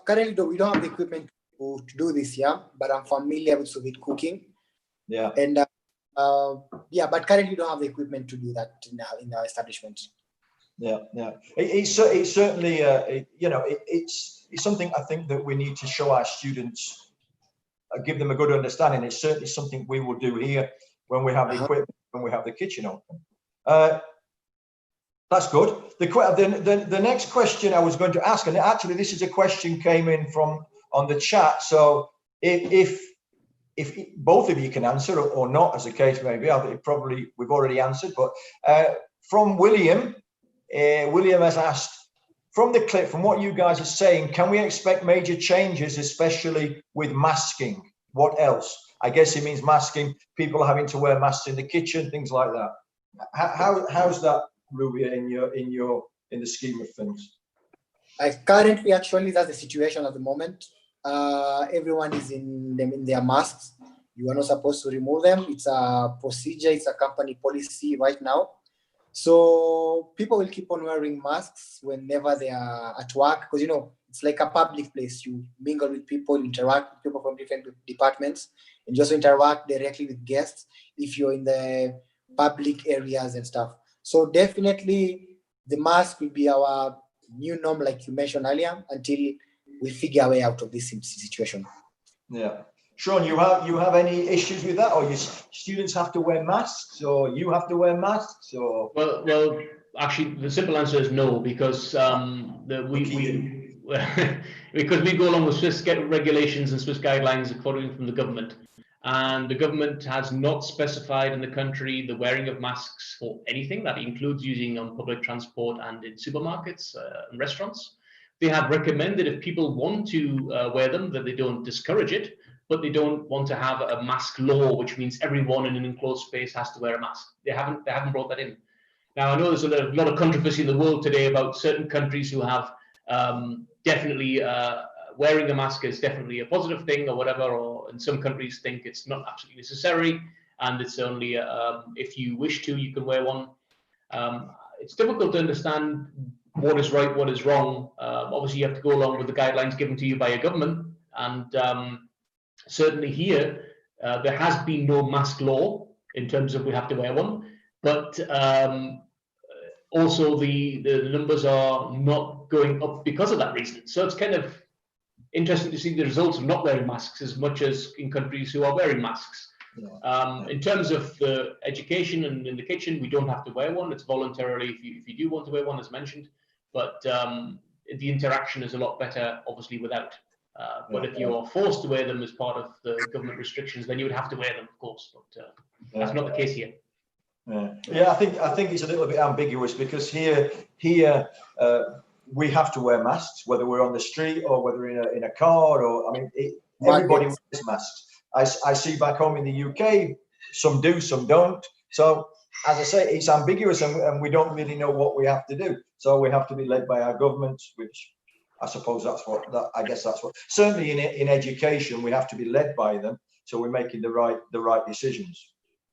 Currently, we don't have the equipment to do this, but I'm familiar with sous vide cooking. Yeah. And but currently we don't have the equipment to do that in our establishment. Yeah. It's certainly it's something I think that we need to show our students, give them a good understanding. It's certainly something we will do here when we have the equipment, when we have the kitchen open. That's good. The next question I was going to ask, and actually this is a question came in from on the chat. So if both of you can answer or not, as the case may be, I think probably we've already answered. But from William, William has asked, from the clip, from what you guys are saying, can we expect major changes, especially with masking? What else? I guess it means masking, people having to wear masks in the kitchen, things like that. How's that, Ruby, in the scheme of things? Currently, actually, that's the situation at the moment. Everyone is in their masks. You are not supposed to remove them. It's a procedure. It's a company policy right now. So people will keep on wearing masks whenever they are at work, because it's like a public place. You mingle with people, interact with people from different departments, and just interact directly with guests if you're in the public areas and stuff. So definitely the mask will be our new norm, like you mentioned earlier, until we figure our way out of this situation. Yeah. Shaun, you have any issues with that, or your students have to wear masks, or you have to wear masks, or? Well, actually, the simple answer is no, because because we go along with Swiss regulations and Swiss guidelines according from the government, and the government has not specified in the country the wearing of masks for anything. That includes using on public transport and in supermarkets and restaurants. They have recommended if people want to wear them, that they don't discourage it, but they don't want to have a mask law, which means everyone in an enclosed space has to wear a mask. They haven't brought that in. Now, I know there's a lot of controversy in the world today about certain countries who have definitely wearing a mask is definitely a positive thing or whatever, or in some countries think it's not absolutely necessary and it's only if you wish to, you can wear one. It's difficult to understand what is right, what is wrong. Obviously, you have to go along with the guidelines given to you by your government, and certainly here, There has been no mask law in terms of we have to wear one, but also the numbers are not going up because of that reason. So it's kind of interesting to see the results of not wearing masks as much as in countries who are wearing masks. In terms of the education and in the kitchen, we don't have to wear one. It's voluntarily if you do want to wear one, as mentioned, but the interaction is a lot better, obviously, without. But if you are forced to wear them as part of the government restrictions, then you would have to wear them, of course. But that's not the case here. Yeah, I think it's a little bit ambiguous because here we have to wear masks, whether we're on the street or whether in a car, or I mean, everybody wears masks. I see back home in the UK, some do, some don't. So as I say, it's ambiguous, and we don't really know what we have to do. So we have to be led by our governments, which I suppose I guess that's what. Certainly in education, we have to be led by them, so we're making the right decisions.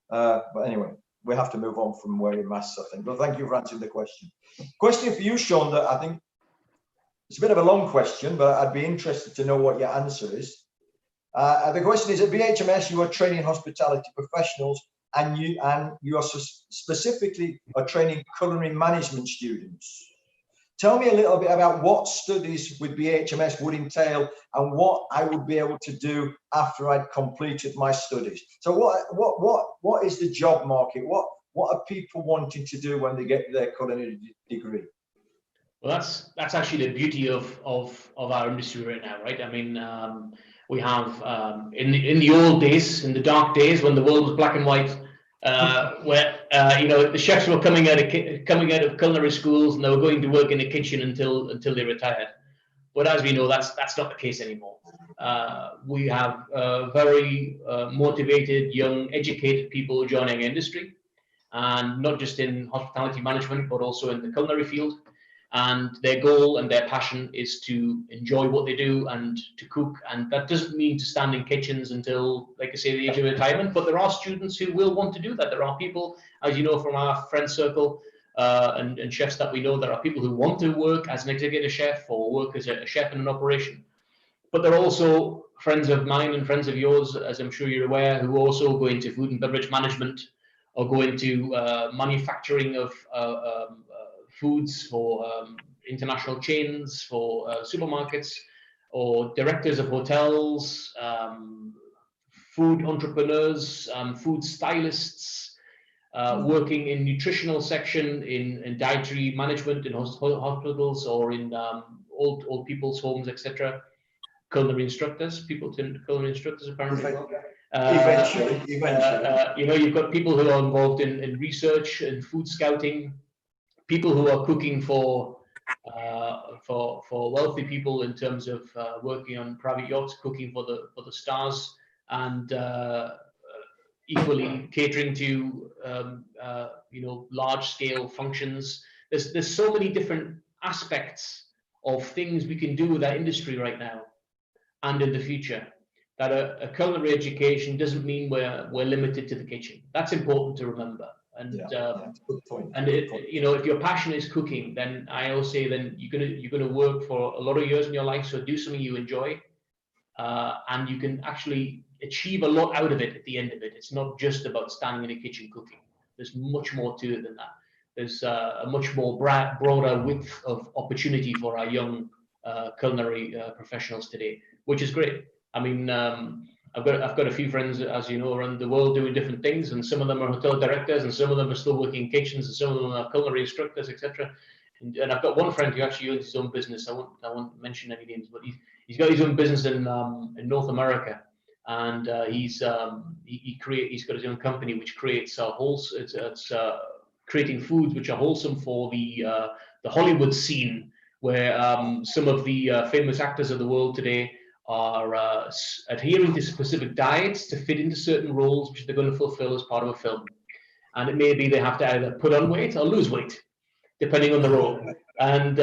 But anyway, we have to move on from wearing masks, I think. But thank you for answering the question. Question for you, Shaun, that I think it's a bit of a long question, but I'd be interested to know what your answer is. The question is, at BHMS, you are training hospitality professionals, and you are specifically are training culinary management students. Tell me a little bit about what studies with BHMS would entail and what I would be able to do after I'd completed my studies. So what is the job market? What are people wanting to do when they get their culinary degree? Well, that's actually the beauty of our industry right now, right? I mean, we have in the old days, in the dark days when the world was black and white, where the chefs were coming out of culinary schools and they were going to work in the kitchen until they retired. But as we know, that's not the case anymore. We have very motivated, young, educated people joining industry, and not just in hospitality management, but also in the culinary field. And their goal and their passion is to enjoy what they do and to cook. And that doesn't mean to stand in kitchens until, like I say, the age of retirement. But there are students who will want to do that. There are people, as you know, from our friend circle and chefs that we know, there are people who want to work as an executive chef or work as a chef in an operation. But there are also friends of mine and friends of yours, as I'm sure you're aware, who also go into food and beverage management or go into manufacturing of foods for international chains, for supermarkets, or directors of hotels, food entrepreneurs, food stylists, working in nutritional section, in dietary management in hospitals or in old people's homes, etc. Culinary instructors, culinary instructors apparently. Eventually. You've got people who are involved in research and food scouting, people who are cooking for wealthy people in terms of working on private yachts, cooking for the stars, and equally catering to large scale functions. There's so many different aspects of things we can do with that industry right now and in the future, that a culinary education doesn't mean we're limited to the kitchen. That's important to remember. And good point. And if your passion is cooking, then I always say then you're gonna work for a lot of years in your life. So do something you enjoy, and you can actually achieve a lot out of it at the end of it. It's not just about standing in a kitchen cooking. There's much more to it than that. There's a much more broader width of opportunity for our young culinary professionals today, which is great. I mean, I've got a few friends, as you know, around the world doing different things, and some of them are hotel directors, and some of them are still working in kitchens, and some of them are culinary instructors, etc. And I've got one friend who actually owns his own business. I won't mention any names, but he's got his own business in North America, and he's got his own company which creates creating foods which are wholesome for the Hollywood scene, where some of the famous actors of the world today are adhering to specific diets to fit into certain roles which they're going to fulfill as part of a film. And it may be they have to either put on weight or lose weight, depending on the role. And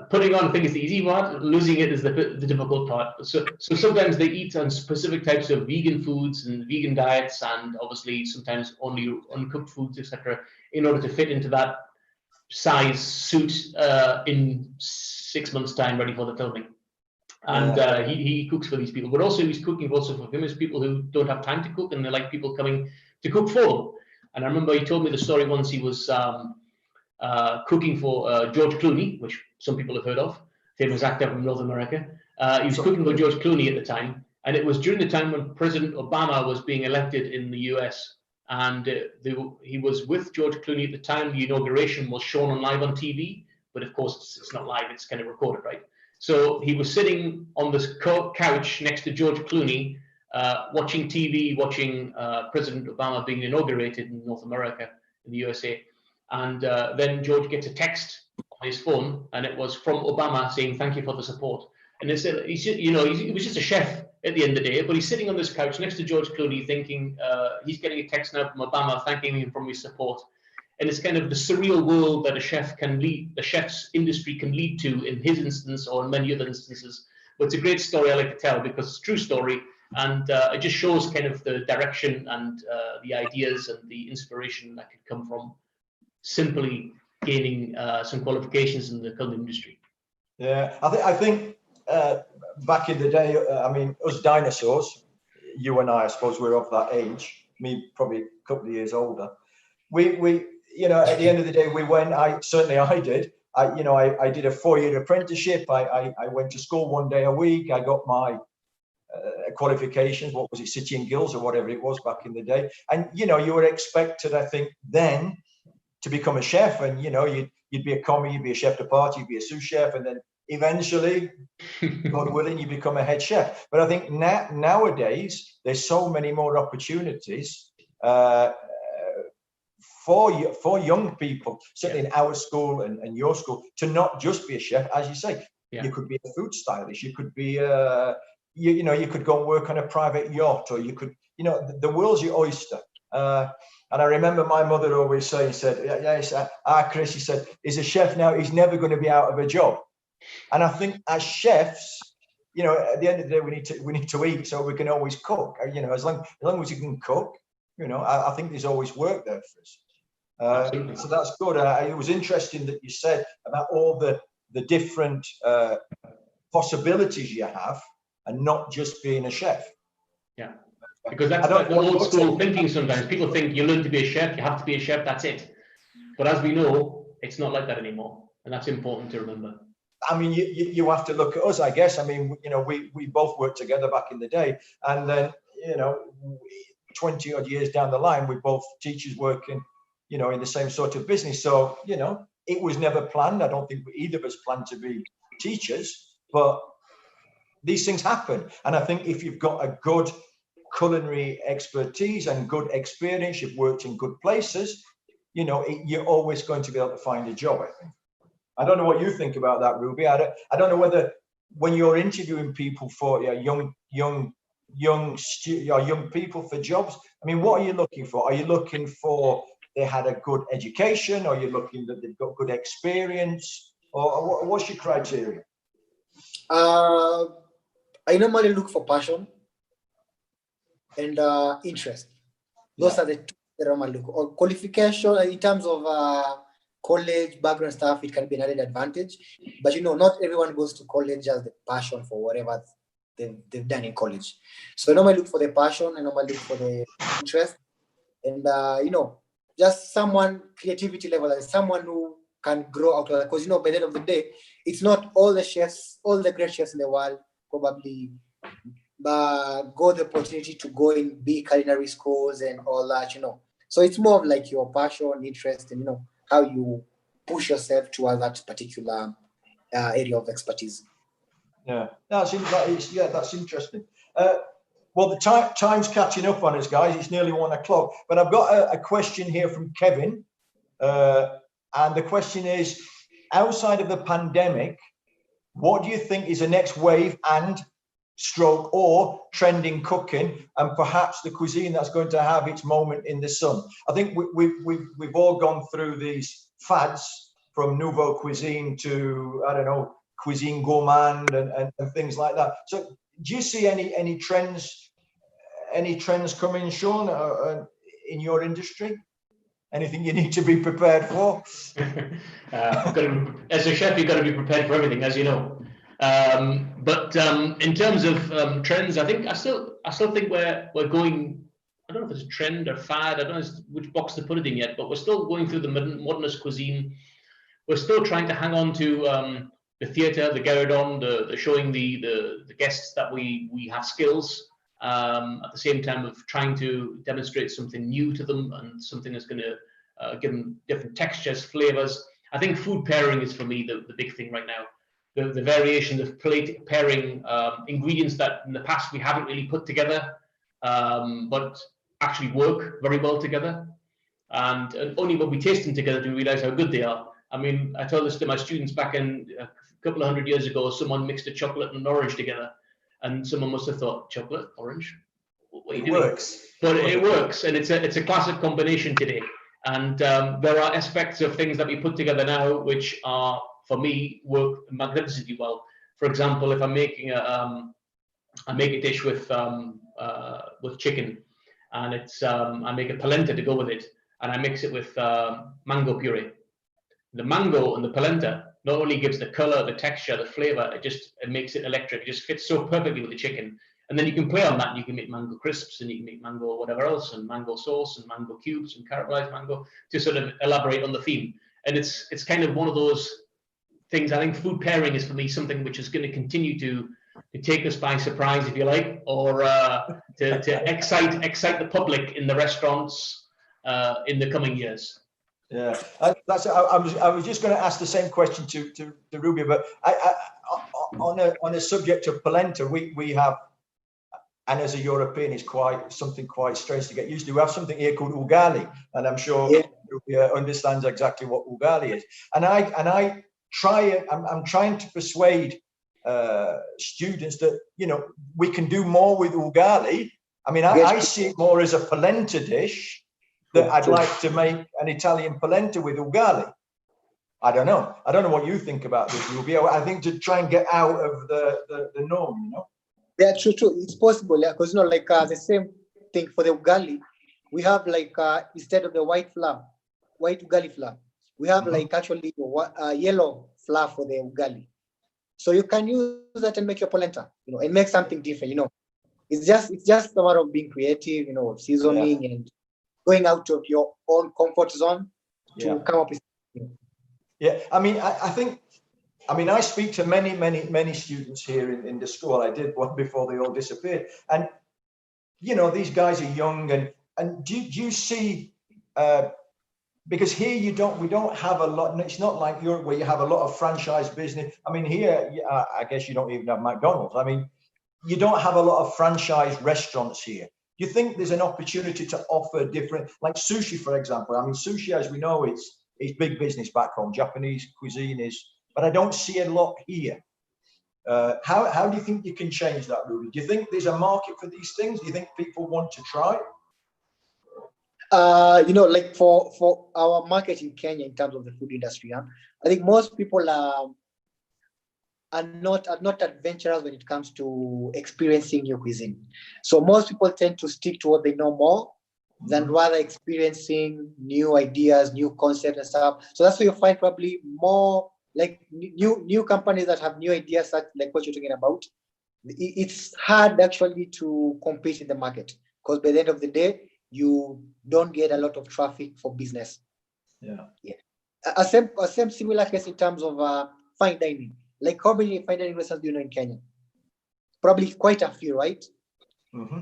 putting on, I think, is the easy part. Losing it is the difficult part. So sometimes they eat on specific types of vegan foods and vegan diets, and obviously sometimes only uncooked foods, etc., in order to fit into that size suit in 6 months' time, ready for the filming. And he cooks for these people, but also he's cooking also for famous people who don't have time to cook, and they like people coming to cook for them. And I remember he told me the story once. He was cooking for George Clooney, which some people have heard of, famous actor from North America. He was cooking for George Clooney at the time, and it was during the time when President Obama was being elected in the US. And he was with George Clooney at the time. The inauguration was shown live on TV, but of course it's not live, it's kind of recorded, right? So he was sitting on this couch next to George Clooney, watching TV, watching President Obama being inaugurated in North America, in the USA. And then George gets a text on his phone, and it was from Obama saying, "Thank you for the support." And it said, he was just a chef at the end of the day, but he's sitting on this couch next to George Clooney thinking he's getting a text now from Obama thanking him for his support. And it's kind of the surreal world that a chef can lead, the chef's industry can lead to in his instance or in many other instances. But it's a great story I like to tell because it's a true story, and it just shows kind of the direction and the ideas and the inspiration that could come from simply gaining some qualifications in the culinary industry. Yeah, I think back in the day, I mean, us dinosaurs, you and I suppose we're of that age, me probably a couple of years older. We you know, at the end of the day, we went, I did. I did a 4-year apprenticeship. I went to school 1 day a week. I got my qualifications. What was it, City and Guilds or whatever it was back in the day. And, you know, you were expected, I think, then to become a chef. And, you know, you'd be a commis, you'd be a chef de partie, you'd be a sous chef. And then eventually, God willing, you become a head chef. But I think nowadays, there's so many more opportunities for young people, certainly in our school and your school, to not just be a chef, as you say. You could be a food stylist, you could be you could go and work on a private yacht, or you could, you know, the world's your oyster. And I remember my mother always saying, Chris, he said, he's a chef now, he's never going to be out of a job. And I think as chefs, you know, at the end of the day, we need to eat, so we can always cook. You know, as long as you can cook, you know, I think there's always work there for us. So that's good. It was interesting that you said about all the different possibilities you have, and not just being a chef. Yeah, because that's the old school thinking. Sometimes people think you learn to be a chef, you have to be a chef, that's it. But as we know, it's not like that anymore, and that's important to remember. I mean, you have to look at us, I guess. I mean, you know, we both worked together back in the day, and then, you know, 20 odd years down the line, we're both teachers working, you know, in the same sort of business. So, you know, it was never planned. I don't think either of us planned to be teachers, but these things happen. And I think if you've got a good culinary expertise and good experience, you've worked in good places, you know, you're always going to be able to find a job, I think. I don't know what you think about that, Ruby. I don't know whether when you're interviewing people for young people for jobs, I mean, what are you looking for? Are you looking for they had a good education? Or are you looking that they've got good experience? Or what's your criteria? I normally look for passion and interest. Those are the two that I normally look. Or qualification in terms of college background stuff, it can be an added advantage. But you know, not everyone goes to college as the passion for whatever they've done in college. So I normally look for the passion, I normally look for the interest, and you know, just someone creativity level, and someone who can grow out of that. Because you know, by the end of the day, it's not all the chefs, all the great chefs in the world probably got the opportunity to go in big culinary schools and all that, you know. So it's more of like your passion, interest, and you know, how you push yourself towards that particular area of expertise. Yeah, that's interesting. Well, the time's catching up on us, guys. It's nearly 1 o'clock. But I've got a question here from Kevin. And the question is, outside of the pandemic, what do you think is the next wave and stroke or trending cooking, and perhaps the cuisine that's going to have its moment in the sun? I think we've all gone through these fads, from nouveau cuisine to, I don't know, cuisine gourmand and things like that. So do you see any trends coming, Shaun, in your industry? Anything you need to be prepared for? As a chef, you've got to be prepared for everything, as you know. But in terms of trends, I still think we're going. I don't know if it's a trend or fad. I don't know which box to put it in yet, but we're still going through the modernist cuisine. We're still trying to hang on to the theatre, the gueridon, the showing the guests that we have skills. At the same time of trying to demonstrate something new to them and something that's going to give them different textures, flavors. I think food pairing is for me the big thing right now. The variations of plate pairing ingredients that in the past we haven't really put together, but actually work very well together. And only when we taste them together do we realize how good they are. I mean, I told this to my students back in a couple of 100 years ago. Someone mixed a chocolate and an orange together, and someone must have thought, chocolate, orange, what are you doing? Works. But it works, and it's a classic combination today. And there are aspects of things that we put together now which are, for me, work magnificently well. For example, if I'm making I make a dish with chicken, and it's I make a polenta to go with it, and I mix it with mango puree. The mango and the polenta not only gives the color, the texture, the flavor, it makes it electric. It just fits so perfectly with the chicken. And then you can play on that, and you can make mango crisps, and you can make mango whatever else, and mango sauce, and mango cubes, and caramelized mango, to sort of elaborate on the theme. And it's kind of one of those things. I think food pairing is for me something which is going to continue to take us by surprise, if you like, or to excite the public in the restaurants in the coming years. Yeah, I was just going to ask the same question to Ruby, but on a subject of polenta, we have, and as a European, it's something quite strange to get used to. We have something here called ugali, and I'm sure Ruby understands exactly what ugali is. And I'm trying to persuade students that we can do more with ugali. I mean, I see it more as a polenta dish. That I'd like to make an Italian polenta with ugali. I don't know what you think about this, Ruby. I think to try and get out of the norm, Yeah, true. It's possible, yeah, because the same thing for the ugali. We have instead of the white ugali flour, we have actually yellow flour for the ugali. So you can use that and make your polenta, and make something different. It's just a matter of being creative, seasoning and going out of your own comfort zone to come up with. Yeah, I mean, I speak to many students here in the school. I did one before they all disappeared, and these guys are young, and do you see? Because here we don't have a lot. It's not like Europe where you have a lot of franchise business. I mean, here I guess you don't even have McDonald's. I mean, you don't have a lot of franchise restaurants here. Do you think there's an opportunity to offer different, like sushi, for example? I mean, sushi, as we know, it's big business back home. Japanese cuisine is, but I don't see a lot here. How do you think you can change that, Ruby? Do you think there's a market for these things? Do you think people want to try? For our market in Kenya in terms of the food industry, I think most people are not adventurous when it comes to experiencing new cuisine. So most people tend to stick to what they know more than rather experiencing new ideas, new concepts and stuff. So that's why you find probably more like new companies that have new ideas, such like what you're talking about. It's hard actually to compete in the market because by the end of the day, you don't get a lot of traffic for business. Yeah. A same similar case in terms of fine dining. Like how many fine dining restaurants do you know in Kenya? Probably quite a few, right? Mm-hmm.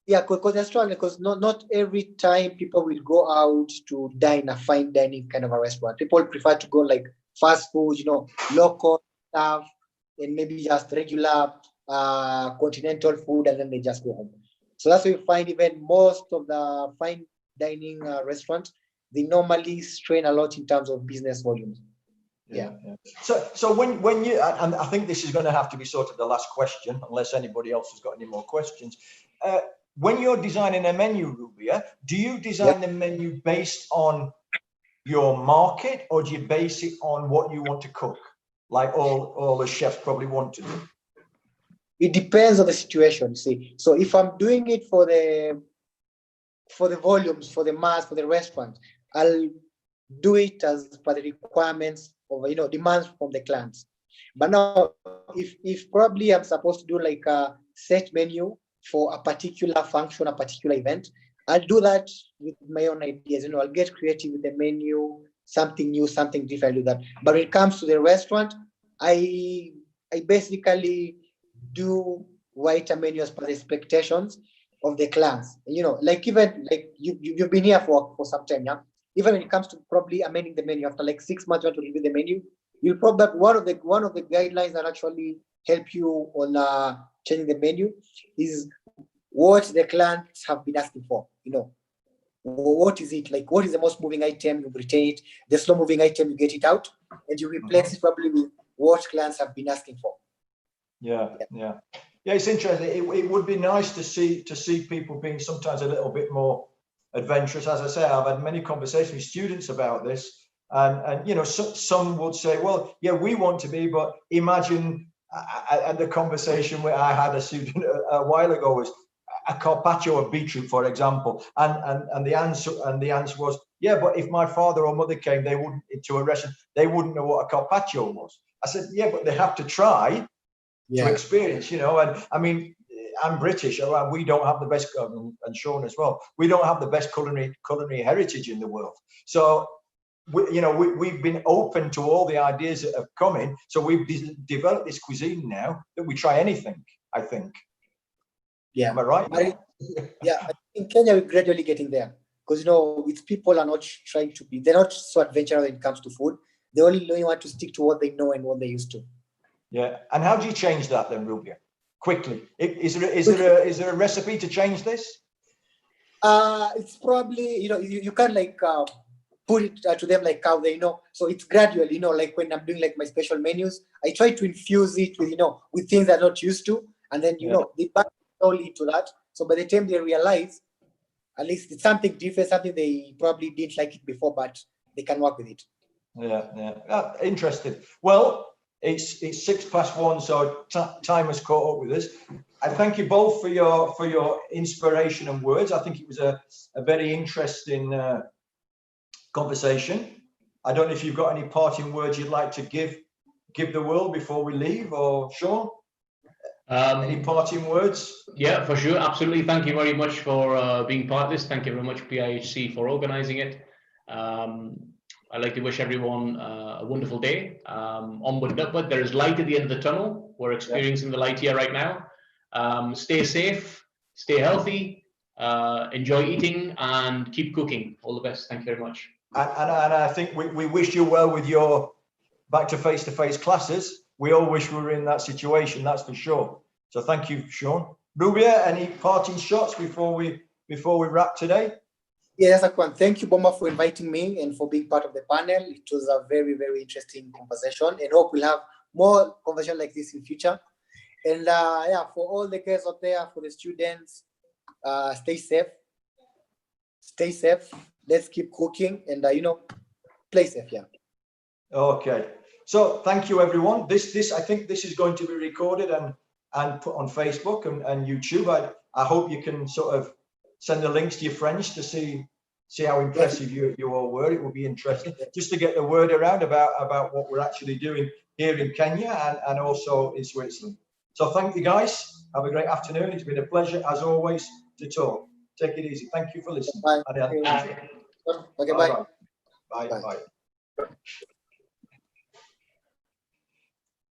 Yeah, because they're struggling because not every time people will go out to dine a fine dining kind of a restaurant. People prefer to go like fast food, local stuff, and maybe just regular continental food, and then they just go home. So that's why you find even most of the fine dining restaurants, they normally strain a lot in terms of business volumes. Yeah. So when you, and I think this is going to have to be sort of the last question, unless anybody else has got any more questions. When you're designing a menu, Ruby, do you design the menu based on your market, or do you base it on what you want to cook, like all the chefs probably want to do? It depends on the situation. See, so if I'm doing it for the volumes, for the mass, for the restaurant, I'll do it as per the requirements of demands from the clients. But now, if probably I'm supposed to do like a set menu for a particular function, a particular event, I'll do that with my own ideas. I'll get creative with the menu, something new, something different. I'll do that. But when it comes to the restaurant, I basically do write a menu as per the expectations of the clients. Like even like you've been here for some time, yeah. Even when it comes to probably amending the menu after like 6 months, you want to review the menu. You'll probably one of the guidelines that actually help you on changing the menu is what the clients have been asking for. What is it like? What is the most moving item? You retain it. The slow moving item, you get it out, and you replace it probably with what clients have been asking for. Yeah. It's interesting. It would be nice to see people being sometimes a little bit more adventurous. As I say, I've had many conversations with students about this, and some would say, well, yeah, we want to be, but imagine. And the conversation where I had a student a while ago was a carpaccio of beetroot, for example, and the answer was, yeah, but if my father or mother came, they wouldn't to a restaurant, they wouldn't know what a carpaccio was. I said, yeah, but they have to try to experience, and I mean, I'm British, we don't have the best, and Shaun as well, we don't have the best culinary heritage in the world. So we've been open to all the ideas that have come in. So we've developed this cuisine now that we try anything, I think. Yeah. Am I right? Yeah. In Kenya, we're gradually getting there because, it's people are not trying to be, they're not so adventurous when it comes to food. They only want to stick to what they know and what they used to. Yeah. And how do you change that then, Rubia? Quickly. Is there a recipe to change this? It's probably, you can't like, put it to them like how they know. So it's gradual, like when I'm doing like my special menus, I try to infuse it with, with things they're not used to. And then, they back slowly into that. So by the time they realize, at least it's something different, something they probably didn't like it before, but they can work with it. Yeah. Interesting. Well, it's 1:06, so time has caught up with us. I thank you both for your inspiration and words. I think it was a very interesting conversation. I don't know if you've got any parting words you'd like to give the world before we leave, or Shaun? Any parting words? Yeah, for sure, absolutely. Thank you very much for being part of this. Thank you very much, PIHC, for organising it. I'd like to wish everyone a wonderful day. Onward and upward. There is light at the end of the tunnel. We're experiencing the light here right now. Stay safe, stay healthy, enjoy eating, and keep cooking. All the best. Thank you very much. And I think we wish you well with your back to face-to-face classes. We all wish we were in that situation, that's for sure. So thank you, Shaun. Rubia, any parting shots before we wrap today? Yes, Akwan. Thank you, Boma, for inviting me and for being part of the panel. It was a very, very interesting conversation, and hope we'll have more conversation like this in future. And for all the guys out there, for the students, stay safe. Stay safe. Let's keep cooking and play safe. Yeah. Okay. So thank you, everyone. This I think this is going to be recorded and put on Facebook and YouTube. I hope you can sort of send the links to your friends to see how impressive you all were. It will be interesting just to get the word around about what we're actually doing here in Kenya and also in Switzerland. So thank you, guys. Have a great afternoon. It's been a pleasure, as always, to talk. Take it easy. Thank you for listening. Bye. Okay, bye. Bye. Bye.